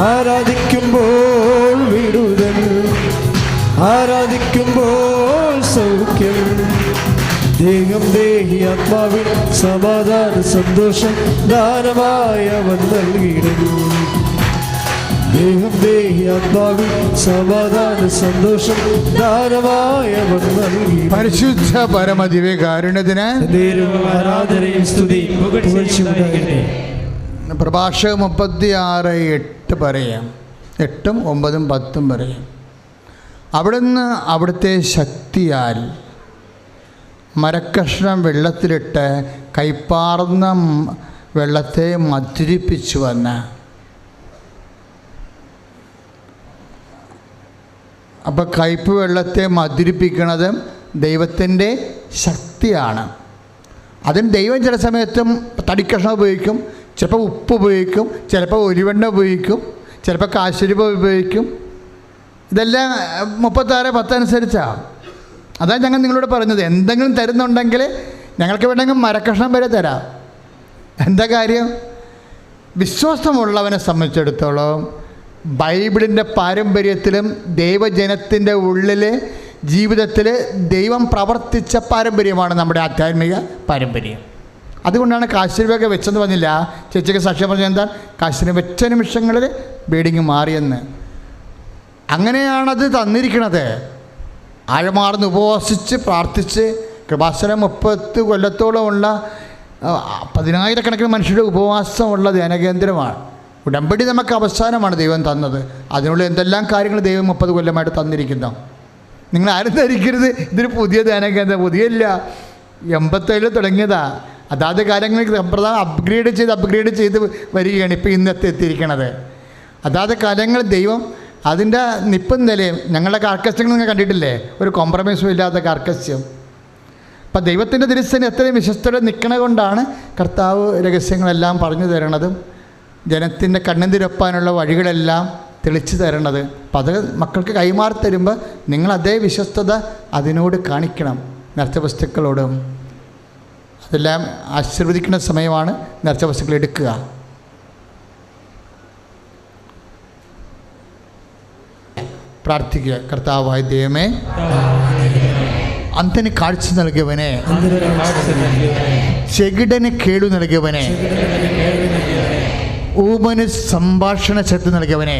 ആരാധിക്കുമ്പോൾ വിടുതൽ, ആരാധിക്കുമ്പോൾ സൗഖ്യം. ദേഹം ദേഹി ആത്മാവിൽ സമാധാന സന്തോഷം ദാനമായി അവൻ നൽകിയിടുന്നു. ദേഹം ദേഹി ആത്മാവിൽ സമാധാന സന്തോഷം ദാനമായി അവൻ നൽകി. പരിശുദ്ധ പരമദിവ്യകാരുണ്യത്തിന് ആരാധനയും സ്തുതിയും പുകഴ്ചയും ഉണ്ടാകട്ടെ. പ്രഭാഷകം 36:8 പറയാം. 8, 9, 10 പറയാം. അവിടുന്ന് അവിടുത്തെ ശക്തിയാൽ മരക്കഷ്ണം വെള്ളത്തിലിട്ട് കൈപ്പാർന്ന വെള്ളത്തെ മധുരിപ്പിച്ചു വന്ന്. അപ്പോൾ കയ്പ് വെള്ളത്തെ മധുരിപ്പിക്കുന്നത് ദൈവത്തിൻ്റെ ശക്തിയാണ്. അതിന് ദൈവം ചില സമയത്തും തടിക്കഷ്ണം ഉപയോഗിക്കും, ചിലപ്പോൾ ഉപ്പ് ഉപയോഗിക്കും, ചിലപ്പോൾ ഒലിവെണ്ണ ഉപയോഗിക്കും, ചിലപ്പോൾ കാശുരൂപ ഉപയോഗിക്കും. ഇതെല്ലാം 36:10 അനുസരിച്ചാണ്. അതാണ് ഞങ്ങൾ നിങ്ങളോട് പറഞ്ഞത്. എന്തെങ്കിലും തരുന്നുണ്ടെങ്കിൽ ഞങ്ങൾക്ക് വേണമെങ്കിൽ മരക്കഷ്ണം വരെ തരാം. എന്താ കാര്യം? വിശ്വാസമുള്ളവനെ സംബന്ധിച്ചിടത്തോളം ബൈബിളിൻ്റെ പാരമ്പര്യത്തിലും ദൈവജനത്തിൻ്റെ ഉള്ളിൽ ജീവിതത്തിൽ ദൈവം പ്രവർത്തിച്ച പാരമ്പര്യമാണ് നമ്മുടെ ആധ്യാത്മിക പാരമ്പര്യം. അതുകൊണ്ടാണ് കാശിരൂപയൊക്കെ വെച്ചെന്ന് പറഞ്ഞില്ല. ചേച്ചിക്ക് സാക്ഷ്യം പറഞ്ഞത് എന്താ? കാശിന് വെച്ച നിമിഷങ്ങളിൽ ബ്ലീഡിങ് മാറിയെന്ന്. അങ്ങനെയാണത് തന്നിരിക്കുന്നത്. ആഴമാർന്ന് ഉപവസിച്ച് പ്രാർത്ഥിച്ച് കൃപാസനം 30 കൊല്ലത്തോളമുള്ള 10,000-കണക്കിന് മനുഷ്യരുടെ ഉപവാസമുള്ള ധ്യാനകേന്ദ്രമാണ്. ഉടമ്പടി നമുക്ക് അവസാനമാണ് ദൈവം തന്നത്. അതിനുള്ള എന്തെല്ലാം കാര്യങ്ങൾ ദൈവം 30 കൊല്ലമായിട്ട് തന്നിരിക്കുന്നു. നിങ്ങൾ ആരും ധരിക്കരുത് ഇതൊരു പുതിയ ധ്യാനകേന്ദ്രം. പുതിയല്ല, 87 തുടങ്ങിയതാണ്. അതാത് കാര്യങ്ങൾ സമ്പ്രദായം അപ്ഗ്രേഡ് ചെയ്ത് വരികയാണ് ഇപ്പോൾ ഇന്നത്തെ എത്തിയിരിക്കണത്. അതാത് കാര്യങ്ങൾ ദൈവം അതിൻ്റെ നിപ്പും നിലയും. ഞങ്ങളുടെ കാർക്കശ്യങ്ങൾ നിങ്ങൾ കണ്ടിട്ടില്ലേ? ഒരു കോംപ്രമൈസും ഇല്ലാത്ത കാർക്കശ്യം. അപ്പം ദൈവത്തിൻ്റെ തിരുസേന എത്രയും വിശ്വസ്തയോടെ നിൽക്കണ കൊണ്ടാണ് കർത്താവ് രഹസ്യങ്ങളെല്ലാം പറഞ്ഞു തരണതും ജനത്തിൻ്റെ കണ്ണെന്തിരൊപ്പാനുള്ള വഴികളെല്ലാം തെളിച്ചു തരണത്. അപ്പം അത് മക്കൾക്ക് കൈമാറി തരുമ്പോൾ നിങ്ങൾ അതേ വിശ്വസ്തത അതിനോട് കാണിക്കണം. നേർച്ച വസ്തുക്കളോടും അതെല്ലാം ആശീർവദിക്കുന്ന സമയമാണ് നേർച്ച വസ്തുക്കൾ എടുക്കുക. പ്രാർത്ഥിക്കുക. കർത്താവായ ദൈവമേ, അന്ധന് കാഴ്ച നൽകിയവനെ, ചെകിടന് കേടു നൽകിയവനെ, ഊമന് സംഭാഷണ ശക്തി നൽകിയവനെ,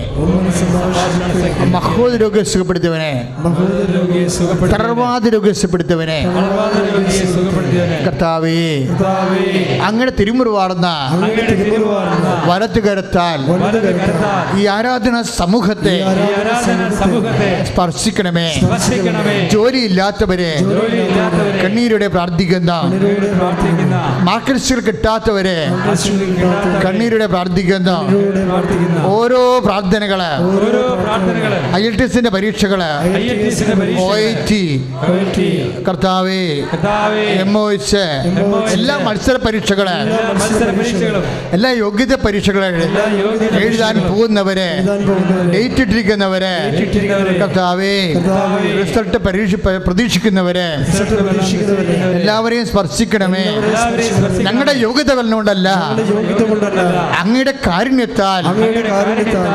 മഹോദ രോഗിയെ സുഖപ്പെടുത്തിയവനെ, തളർവാദ രോഗിയെ സുഖപ്പെടുത്തിയവനെ, കർത്താവേ അങ്ങനെ തിരുമുറിവാർന്ന വലത്ത് കരത്താൽ ഈ ആരാധന സമൂഹത്തെ സ്പർശിക്കണമേ. ജോലിയില്ലാത്തവരെ കണ്ണീരോടെ പ്രാർത്ഥിക്കുന്ന, മാർക്കറ്റ്സിൽ കിട്ടാത്തവരെ കണ്ണീരോടെ പ്രാർത്ഥിക്കുന്ന ഓരോ പ്രാർത്ഥനകള്, IELTS പരീക്ഷകള്, OIT, കർത്താവേ MOH, എല്ലാ മത്സര പരീക്ഷകള്, എല്ലാ യോഗ്യത പരീക്ഷകള് എഴുതാൻ പോകുന്നവരെ, ഡേറ്റ് ഇട്ടിരിക്കുന്നവരെ, കർത്താവേ റിസൾട്ട് പ്രതീക്ഷിക്കുന്നവരെ എല്ലാവരെയും സ്പർശിക്കണമേ. ഞങ്ങളുടെ യോഗ്യതകളോടല്ല, അങ്ങയുടെ കാരുണ്യത്താൽ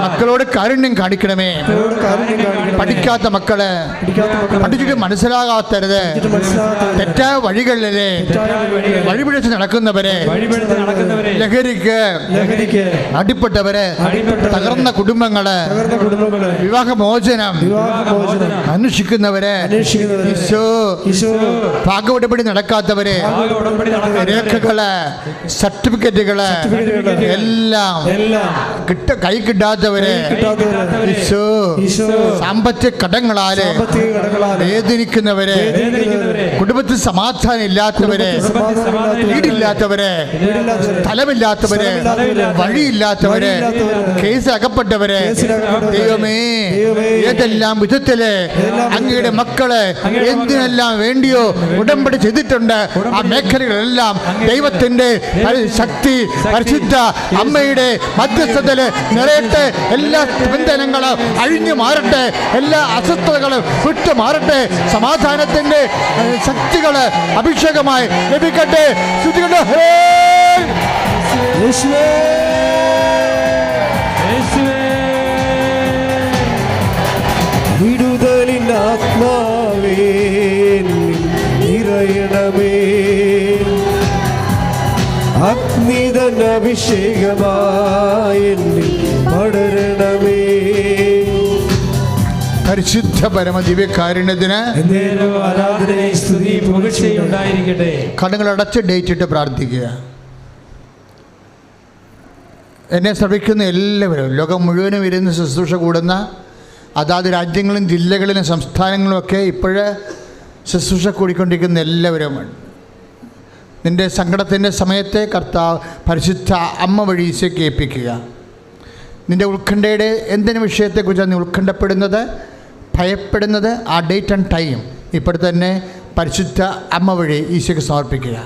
മക്കളോട് കാരുണ്യം കാണിക്കണമേ. പഠിക്കാത്ത മക്കള്, പഠിച്ചിട്ട് മനസ്സിലാകാത്തരുത്, തെറ്റായ വഴികളിലെ വഴിപിഴച്ച് നടക്കുന്നവരെ, ലഹരിക്ക് അടിപ്പെട്ടവരെ, തകർന്ന കുടുംബങ്ങള്, വിവാഹമോചനം അന്വേഷിക്കുന്നവരെ, ഭാഗവടപടി നടക്കാത്തവരെ, രേഖകള്, സർട്ടിഫിക്കറ്റുകള് എല്ലാം കൈ കിട്ടാത്തവരെ, സാമ്പത്തിക കടങ്ങളാല് വേദനിക്കുന്നവരെ, കുടുംബത്തിൽ സമാധാനം ഇല്ലാത്തവരെ, വീടില്ലാത്തവരെ, സ്ഥലമില്ലാത്തവരെ, വഴിയില്ലാത്തവരെ, കേസ് അകപ്പെട്ടവരെ, ദൈവമേ ഏതെല്ലാം വിധത്തില് അങ്ങയുടെ മക്കള് എന്തിനെല്ലാം വേണ്ടിയോ ഉടമ്പടി ചെയ്തിട്ടുണ്ട്, ആ മേഖലകളെല്ലാം ദൈവത്തിന്റെ ശക്തി പരിശുദ്ധ അമ്മയുടെ മധ്യസ്ഥതയില് നിറയട്ടെ. എല്ലാ ബന്ധനങ്ങളും അഴിഞ്ഞു മാറട്ടെ, എല്ലാ അസ്വസ്ഥതകളും വിട്ടു മാറട്ടെ, സമാധാനത്തിന്റെ ശക്തികള് അഭിഷേകമായി ലഭിക്കട്ടെ. വിടുതലിൻ ആത്മാവേ നിറയണമേ, അഗ്നിതൻ അഭിഷേകമായി പടരണമേ. പരിശുദ്ധ പരമ ദിവ്യകാരുണ്യത്തിന് കണ്ണുകളടച്ച് ഡേറ്റ് ഇട്ട് പ്രാർത്ഥിക്കുക. എന്നെ ശ്രമിക്കുന്ന എല്ലാവരും, ലോകം മുഴുവനും ഇരുന്ന് ശുശ്രൂഷ കൂടുന്ന അതാത് രാജ്യങ്ങളും ജില്ലകളിലും സംസ്ഥാനങ്ങളുമൊക്കെ ഇപ്പോഴ് ശുശ്രൂഷ കൂടിക്കൊണ്ടിരിക്കുന്ന എല്ലാവരും നിൻ്റെ സങ്കടത്തിൻ്റെ സമയത്തെ കർത്താവ് പരിശുദ്ധ അമ്മ വഴി ഈശോയ്ക്ക് ഏൽപ്പിക്കുക. നിൻ്റെ ഉത്കണ്ഠയുടെ എന്തിനു വിഷയത്തെക്കുറിച്ചാണ് നീ ഉത്കണ്ഠപ്പെടുന്നത്, ഭയപ്പെടുന്നത്, ആ ഡേറ്റ് ആൻഡ് ടൈം ഇപ്പോൾ തന്നെ പരിശുദ്ധ അമ്മ വഴി ഈശോയ്ക്ക് സമർപ്പിക്കുക.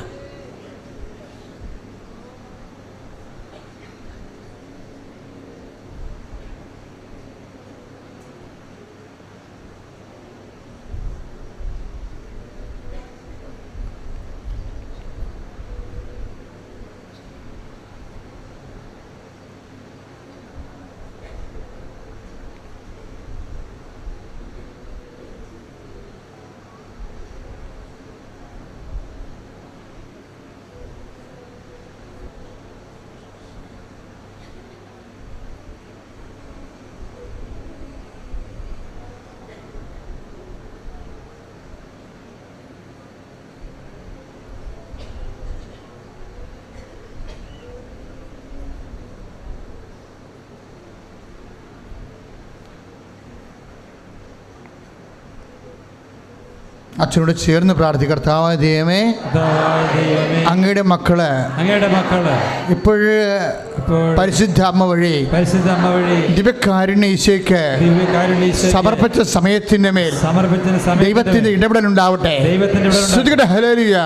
അച്ഛനോട് ചേർന്ന് പ്രാർത്ഥിക്കുക. കർത്താവായ ദൈവമേ, അങ്ങയുടെ മക്കള് ഇപ്പോഴ് പരിശുദ്ധ അമ്മ വഴി ദിവ്യകാരുണ്യ ഈശോയ്ക്ക് സമർപ്പിച്ച സമയത്തിന്റെ മേൽ ദൈവത്തിന്റെ ഇടപെടൽ ഉണ്ടാവട്ടെ. ഹല്ലേലൂയ.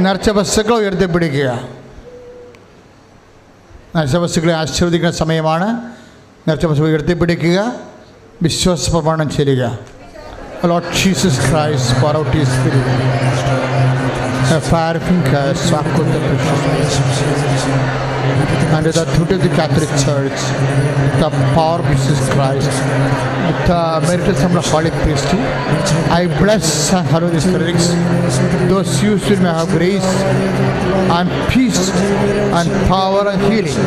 നേർച്ച വസ്തുക്കൾ ഉയർത്തിപ്പിടിക്കുക. നേർച്ച വസ്തുക്കളെ ആശീർവദിക്കുന്ന സമയമാണ്. നേർച്ച വസ്തുക്കൾ ഉയർത്തിപ്പിടിക്കുക, വിശ്വാസ പ്രമാണം ചെയ്യുക. Lord Jesus Christ, pour out His Spirit. Farfinka Swakuta under the authority of the Catholic Church, the power of Jesus Christ, with the merits of the Holy Priesthood, I bless and hallow these clerics, those used to may have grace and peace and power and healing.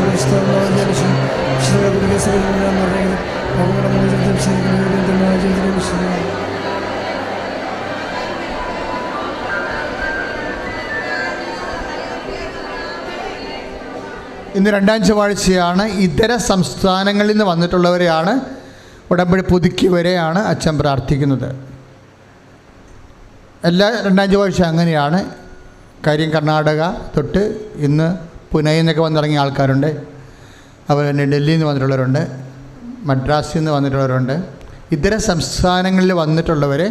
ഇന്ന് രണ്ടാം ചൊവ്വാഴ്ചയാണ്. ഇതര സംസ്ഥാനങ്ങളിൽ നിന്ന് വന്നിട്ടുള്ളവരെയാണ് ഉടമ്പടി പുതുക്കിയവരെയാണ് അച്ഛൻ പ്രാർത്ഥിക്കുന്നത്. എല്ലാ രണ്ടാം ചൊവ്വാഴ്ച അങ്ങനെയാണ്. കാര്യം കർണാടക തൊട്ട് ഇന്ന് പുനെയിൽ നിന്നൊക്കെ വന്നിറങ്ങിയ ആൾക്കാരുണ്ട്. അതുപോലെ തന്നെ ഡൽഹിയിൽ നിന്ന് വന്നിട്ടുള്ളവരുണ്ട്, മദ്രാസിൽ നിന്ന് വന്നിട്ടുള്ളവരുണ്ട്. ഇതര സംസ്ഥാനങ്ങളിൽ വന്നിട്ടുള്ളവരെ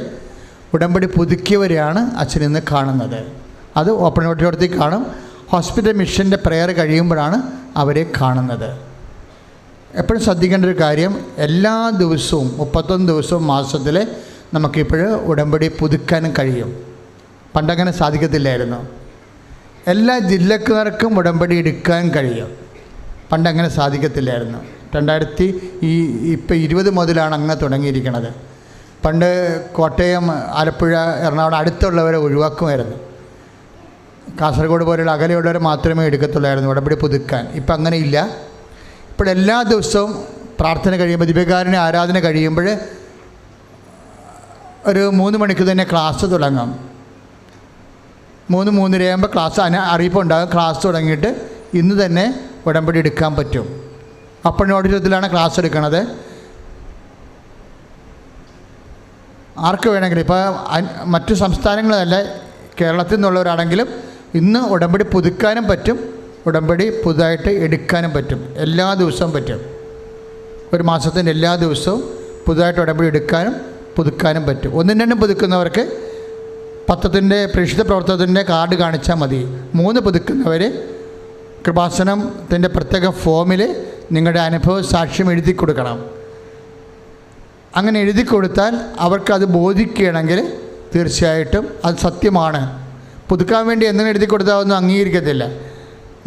ഉടമ്പടി പുതുക്കിയവരെയാണ് അച്ഛൻ ഇന്ന് കാണുന്നത്. അത് ഓപ്പൺ ഓഡിറ്റോറിയത്തിൽ കാണും. ഹോസ്പിറ്റൽ മിഷൻ്റെ പ്രെയർ കഴിയുമ്പോഴാണ് അവരെ കാണുന്നത്. എപ്പോഴും ശ്രദ്ധിക്കേണ്ട ഒരു കാര്യം, എല്ലാ ദിവസവും 31 ദിവസവും മാസത്തിൽ നമുക്കിപ്പോൾ ഉടമ്പടി പുതുക്കാനും കഴിയും. പണ്ടങ്ങനെ സാധിക്കത്തില്ലായിരുന്നു. എല്ലാ ജില്ലക്കാർക്കും ഉടമ്പടി എടുക്കാൻ കഴിയും. പണ്ടങ്ങനെ സാധിക്കത്തില്ലായിരുന്നു. 2020 മുതലാണ് അങ്ങനെ തുടങ്ങിയിരിക്കുന്നത്. പണ്ട് കോട്ടയം, ആലപ്പുഴ, എറണാകുളം അടുത്തുള്ളവരെ ഒഴിവാക്കുമായിരുന്നു. കാസർഗോഡ് പോലെയുള്ള അകലെയുള്ളവരെ മാത്രമേ എടുക്കത്തുള്ളായിരുന്നു ഉടമ്പടി പുതുക്കാൻ. ഇപ്പം അങ്ങനെയില്ല. ഇപ്പോഴെല്ലാ ദിവസവും പ്രാർത്ഥന കഴിയുമ്പോൾ, ദിവ്യകാരുണ്യ ആരാധന കഴിയുമ്പോൾ ഒരു 3 മണിക്ക് തന്നെ ക്ലാസ് തുടങ്ങും. 3-3:30 ആകുമ്പോൾ ക്ലാസ് അറിയിപ്പുണ്ടാകും. ക്ലാസ് തുടങ്ങിയിട്ട് ഇന്ന് തന്നെ ഉടമ്പടി എടുക്കാൻ പറ്റും. ഓപ്പൺ ഓഡിറ്റോറിയത്തിലാണ് ക്ലാസ് എടുക്കുന്നത്. ആർക്ക് വേണമെങ്കിലും, ഇപ്പോൾ മറ്റു സംസ്ഥാനങ്ങളിലല്ല, കേരളത്തിൽ നിന്നുള്ളവരാണെങ്കിലും ഇന്ന് ഉടമ്പടി പുതുക്കാനും പറ്റും, ഉടമ്പടി പുതുതായിട്ട് എടുക്കാനും പറ്റും. എല്ലാ ദിവസവും പറ്റും. ഒരു മാസത്തിൻ്റെ എല്ലാ ദിവസവും പുതുതായിട്ട് ഉടമ്പടി എടുക്കാനും പുതുക്കാനും പറ്റും. 1-2 പുതുക്കുന്നവർക്ക് പത്രത്തിൻ്റെ പ്രേക്ഷിത പ്രവർത്തനത്തിൻ്റെ കാർഡ് കാണിച്ചാൽ മതി. 3 പുതുക്കുന്നവർ കൃപാസനത്തിൻ്റെ പ്രത്യേക ഫോമിൽ നിങ്ങളുടെ അനുഭവ സാക്ഷ്യം എഴുതി കൊടുക്കണം. അങ്ങനെ എഴുതി കൊടുത്താൽ അവർക്കത് ബോധിക്കുകയാണെങ്കിൽ തീർച്ചയായിട്ടും അത് സത്യമാണ്. പുതുക്കാൻ വേണ്ടി എന്തെങ്കിലും എഴുതി കൊടുത്താൽ ഒന്നും അംഗീകരിക്കത്തില്ല.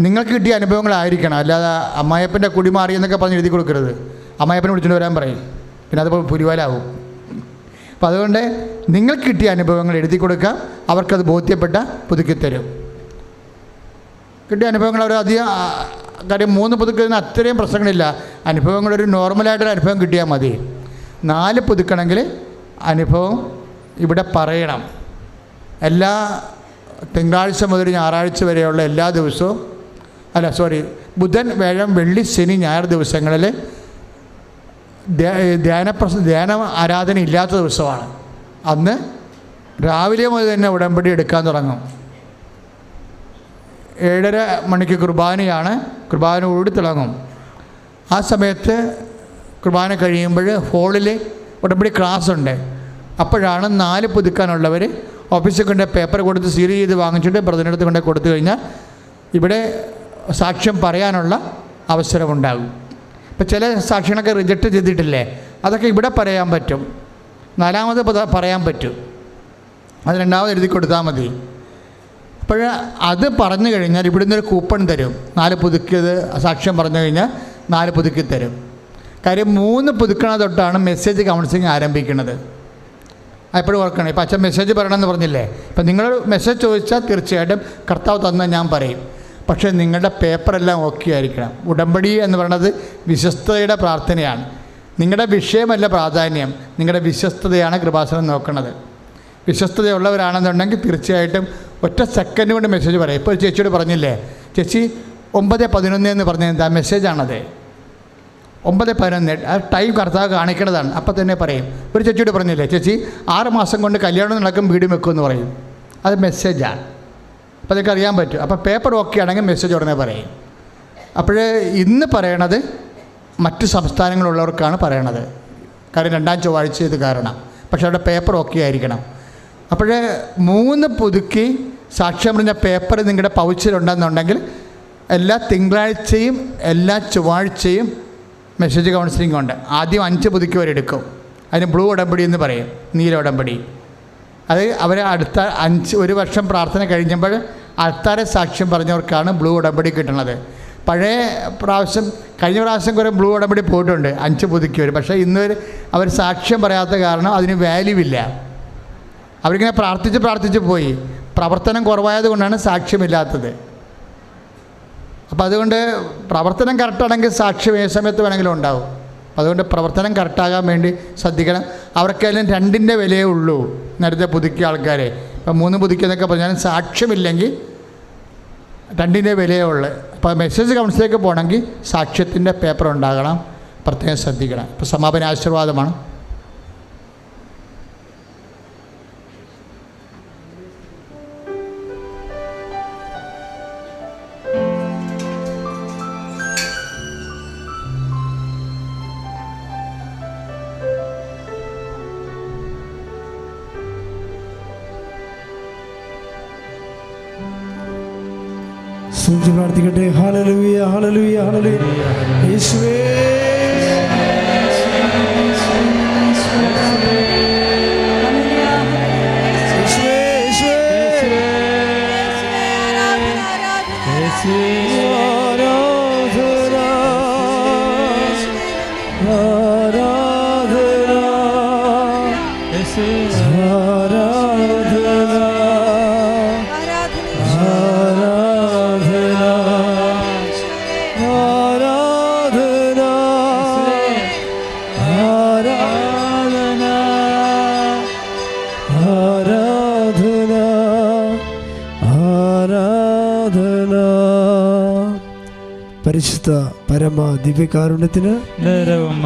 നിങ്ങൾക്ക് കിട്ടിയ അനുഭവങ്ങളായിരിക്കണം. അല്ലാതെ അമ്മായപ്പൻ്റെ കുടി മാറി എന്നൊക്കെ പറഞ്ഞ് എഴുതി കൊടുക്കരുത്. അമ്മായപ്പനെ വിളിച്ചുകൊണ്ട് വരാൻ പറയും, പിന്നെ അതുപോലെ പുരിവാലാവും. അപ്പോൾ അതുകൊണ്ട് നിങ്ങൾക്ക് കിട്ടിയ അനുഭവങ്ങൾ എഴുതി കൊടുക്കുക. അവർക്കത് ബോധ്യപ്പെട്ട പുതുക്കിത്തരും. കിട്ടിയ അനുഭവങ്ങൾ അവർ അധികം കാര്യം 3 പുതുക്കുന്നതിന് അത്രയും പ്രശ്നങ്ങളില്ല. അനുഭവങ്ങളൊരു നോർമലായിട്ടൊരു അനുഭവം കിട്ടിയാൽ മതി. 4 പുതുക്കണമെങ്കിൽ അനുഭവം ഇവിടെ പറയണം. എല്ലാ തിങ്കളാഴ്ച മുതൽ ഞായറാഴ്ച വരെയുള്ള എല്ലാ ദിവസവും, ബുധൻ, വ്യാഴം, വെള്ളി, ശനി, ഞായർ ദിവസങ്ങളിൽ ധ്യാന ആരാധന ഇല്ലാത്ത ദിവസമാണ്. അന്ന് രാവിലെ മുതൽ തന്നെ ഉടമ്പടി എടുക്കാൻ തുടങ്ങും. 7:30 മണിക്ക് കുർബാനയാണ്. കുർബാന ഓടി തുടങ്ങും. ആ സമയത്ത് കുർബാന കഴിയുമ്പോൾ ഹോളിൽ ഉടമ്പടി ക്ലാസ് ഉണ്ട്. അപ്പോഴാണ് 4 പുതുക്കാനുള്ളവർ ഓഫീസിൽ കൊണ്ട് പേപ്പർ കൊടുത്ത് സീൽ ചെയ്ത് വാങ്ങിച്ചിട്ട് ബ്രദറിനടുത്ത് കൊണ്ട് കൊടുത്തു കഴിഞ്ഞാൽ ഇവിടെ സാക്ഷ്യം പറയാനുള്ള അവസരമുണ്ടാകും. ഇപ്പോൾ ചില സാക്ഷ്യങ്ങളൊക്കെ റിജക്റ്റ് ചെയ്തിട്ടില്ലേ, അതൊക്കെ ഇവിടെ പറയാൻ പറ്റും. 4ാമത് പറയാൻ പറ്റും. അത് 2ാമത് എഴുതി കൊടുത്താൽ മതി. അപ്പോൾ അത് പറഞ്ഞു കഴിഞ്ഞാൽ ഇവിടുന്ന് ഒരു കൂപ്പൺ തരും. 4 പുതുക്കിയത് സാക്ഷ്യം പറഞ്ഞു കഴിഞ്ഞാൽ 4 പുതുക്കി തരും. കാര്യം 3 പുതുക്കണ തൊട്ടാണ് മെസ്സേജ് കൗൺസിലിംഗ് ആരംഭിക്കുന്നത്. എപ്പോഴും ഓർക്കണം. ഇപ്പോൾ അച്ഛൻ മെസ്സേജ് പറയണമെന്ന് പറഞ്ഞില്ലേ, ഇപ്പം നിങ്ങൾ മെസ്സേജ് ചോദിച്ചാൽ തീർച്ചയായിട്ടും കർത്താവ് തന്നാൽ ഞാൻ പറയും. പക്ഷേ നിങ്ങളുടെ പേപ്പറെല്ലാം ഓക്കെ ആയിരിക്കണം. ഉടമ്പടി എന്ന് പറയുന്നത് വിശ്വസ്തതയുടെ പ്രാർത്ഥനയാണ്. നിങ്ങളുടെ വിഷയമല്ല പ്രാധാന്യം, നിങ്ങളുടെ വിശ്വസ്തതയാണ് കൃപാസനം നോക്കുന്നത്. വിശ്വസ്തതയുള്ളവരാണെന്നുണ്ടെങ്കിൽ തീർച്ചയായിട്ടും ഒറ്റ സെക്കൻഡ് കൊണ്ട് മെസ്സേജ് പറയും. ഇപ്പോൾ ഒരു ചേച്ചിയോട് പറഞ്ഞില്ലേ, ചേച്ചി 9:11 എന്ന് പറഞ്ഞത് ആ മെസ്സേജാണത്. 9:11 ആ ടൈം കർത്താവ് കാണിക്കേണ്ടതാണ്. അപ്പം തന്നെ പറയും. ഒരു ചേച്ചിയോട് പറഞ്ഞില്ലേ, ചേച്ചി 6 മാസം കൊണ്ട് കല്യാണം നടക്കും, വീട് വെക്കുമെന്ന് പറയും. അത് മെസ്സേജാണ്. അപ്പോൾ അതൊക്കെ അറിയാൻ പറ്റും. അപ്പോൾ പേപ്പർ ഓക്കെ ആണെങ്കിൽ മെസ്സേജ് ഉടനെ പറയും. അപ്പോൾ ഇന്ന് പറയണത് മറ്റ് സംസ്ഥാനങ്ങളുള്ളവർക്കാണ് പറയണത്. കാര്യം 2ാം ചൊവ്വാഴ്ച ഇത് കാരണം. പക്ഷേ അവിടെ പേപ്പർ ഓക്കെ ആയിരിക്കണം. അപ്പോൾ 3 പുതുക്കി സാക്ഷ്യം പറഞ്ഞ പേപ്പർ നിങ്ങളുടെ പൗച്ചിലുണ്ടെന്നുണ്ടെങ്കിൽ എല്ലാ തിങ്കളാഴ്ചയും എല്ലാ ചൊവ്വാഴ്ചയും മെസ്സേജ് കൗൺസിലിംഗ് ഉണ്ട്. ആദ്യം 5 പുതുക്കി വരെടുക്കും. അതിന് ബ്ലൂ ഉടമ്പടി എന്ന് പറയും, നീല ഉടമ്പടി. അത് അവർ അടുത്ത 1 വർഷം പ്രാർത്ഥന കഴിഞ്ഞപ്പോൾ അൾത്താരെ സാക്ഷ്യം പറഞ്ഞവർക്കാണ് ബ്ലൂ ഉടമ്പടി കിട്ടുന്നത്. കഴിഞ്ഞ പ്രാവശ്യം കുറേ ബ്ലൂ ഉടമ്പടി പോയിട്ടുണ്ട് 5 പുതുക്കിയവർ. പക്ഷേ ഇന്ന് അവർ സാക്ഷ്യം പറയാത്ത കാരണം അതിന് വാല്യൂ ഇല്ല. അവരിങ്ങനെ പ്രാർത്ഥിച്ച് പോയി. പ്രവർത്തനം കുറവായത് കൊണ്ടാണ് സാക്ഷ്യമില്ലാത്തത്. അപ്പോൾ അതുകൊണ്ട് പ്രവർത്തനം കറക്റ്റാണെങ്കിൽ സാക്ഷ്യം ഏത് സമയത്ത് വേണമെങ്കിലും ഉണ്ടാവും. അതുകൊണ്ട് പ്രവർത്തനം കറക്റ്റാകാൻ വേണ്ടി ശ്രദ്ധിക്കണം. അവർക്കെല്ലാം 2ൻ്റെ വിലയേ ഉള്ളൂ. നേരത്തെ പുതുക്കിയ ആൾക്കാരെ ഇപ്പം 3 പുതുക്കിയെന്നൊക്കെ പറഞ്ഞാലും സാക്ഷ്യമില്ലെങ്കിൽ 2ൻ്റെ വിലയേ ഉള്ളൂ. അപ്പോൾ മെസ്സേജ് കൗൺസിലേക്ക് പോകണമെങ്കിൽ സാക്ഷ്യത്തിൻ്റെ പേപ്പർ ഉണ്ടാകണം. പ്രത്യേകം ശ്രദ്ധിക്കണം. ഇപ്പോൾ സമാപന ആശീർവാദമാണ്. സ്തുതിച്ച് പ്രാർത്ഥിക്കട്ടെ. ഹല്ലേലൂയ, ഹല്ലേലൂയ, ഹല്ലേലൂയ. യേശുവേ പരിശുദ്ധ പരമ ദിവ്യകാരുണ്യത്തിന്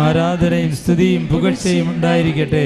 ആരാധനയും സ്തുതിയും പുകഴ്ചയും ഉണ്ടായിരിക്കട്ടെ.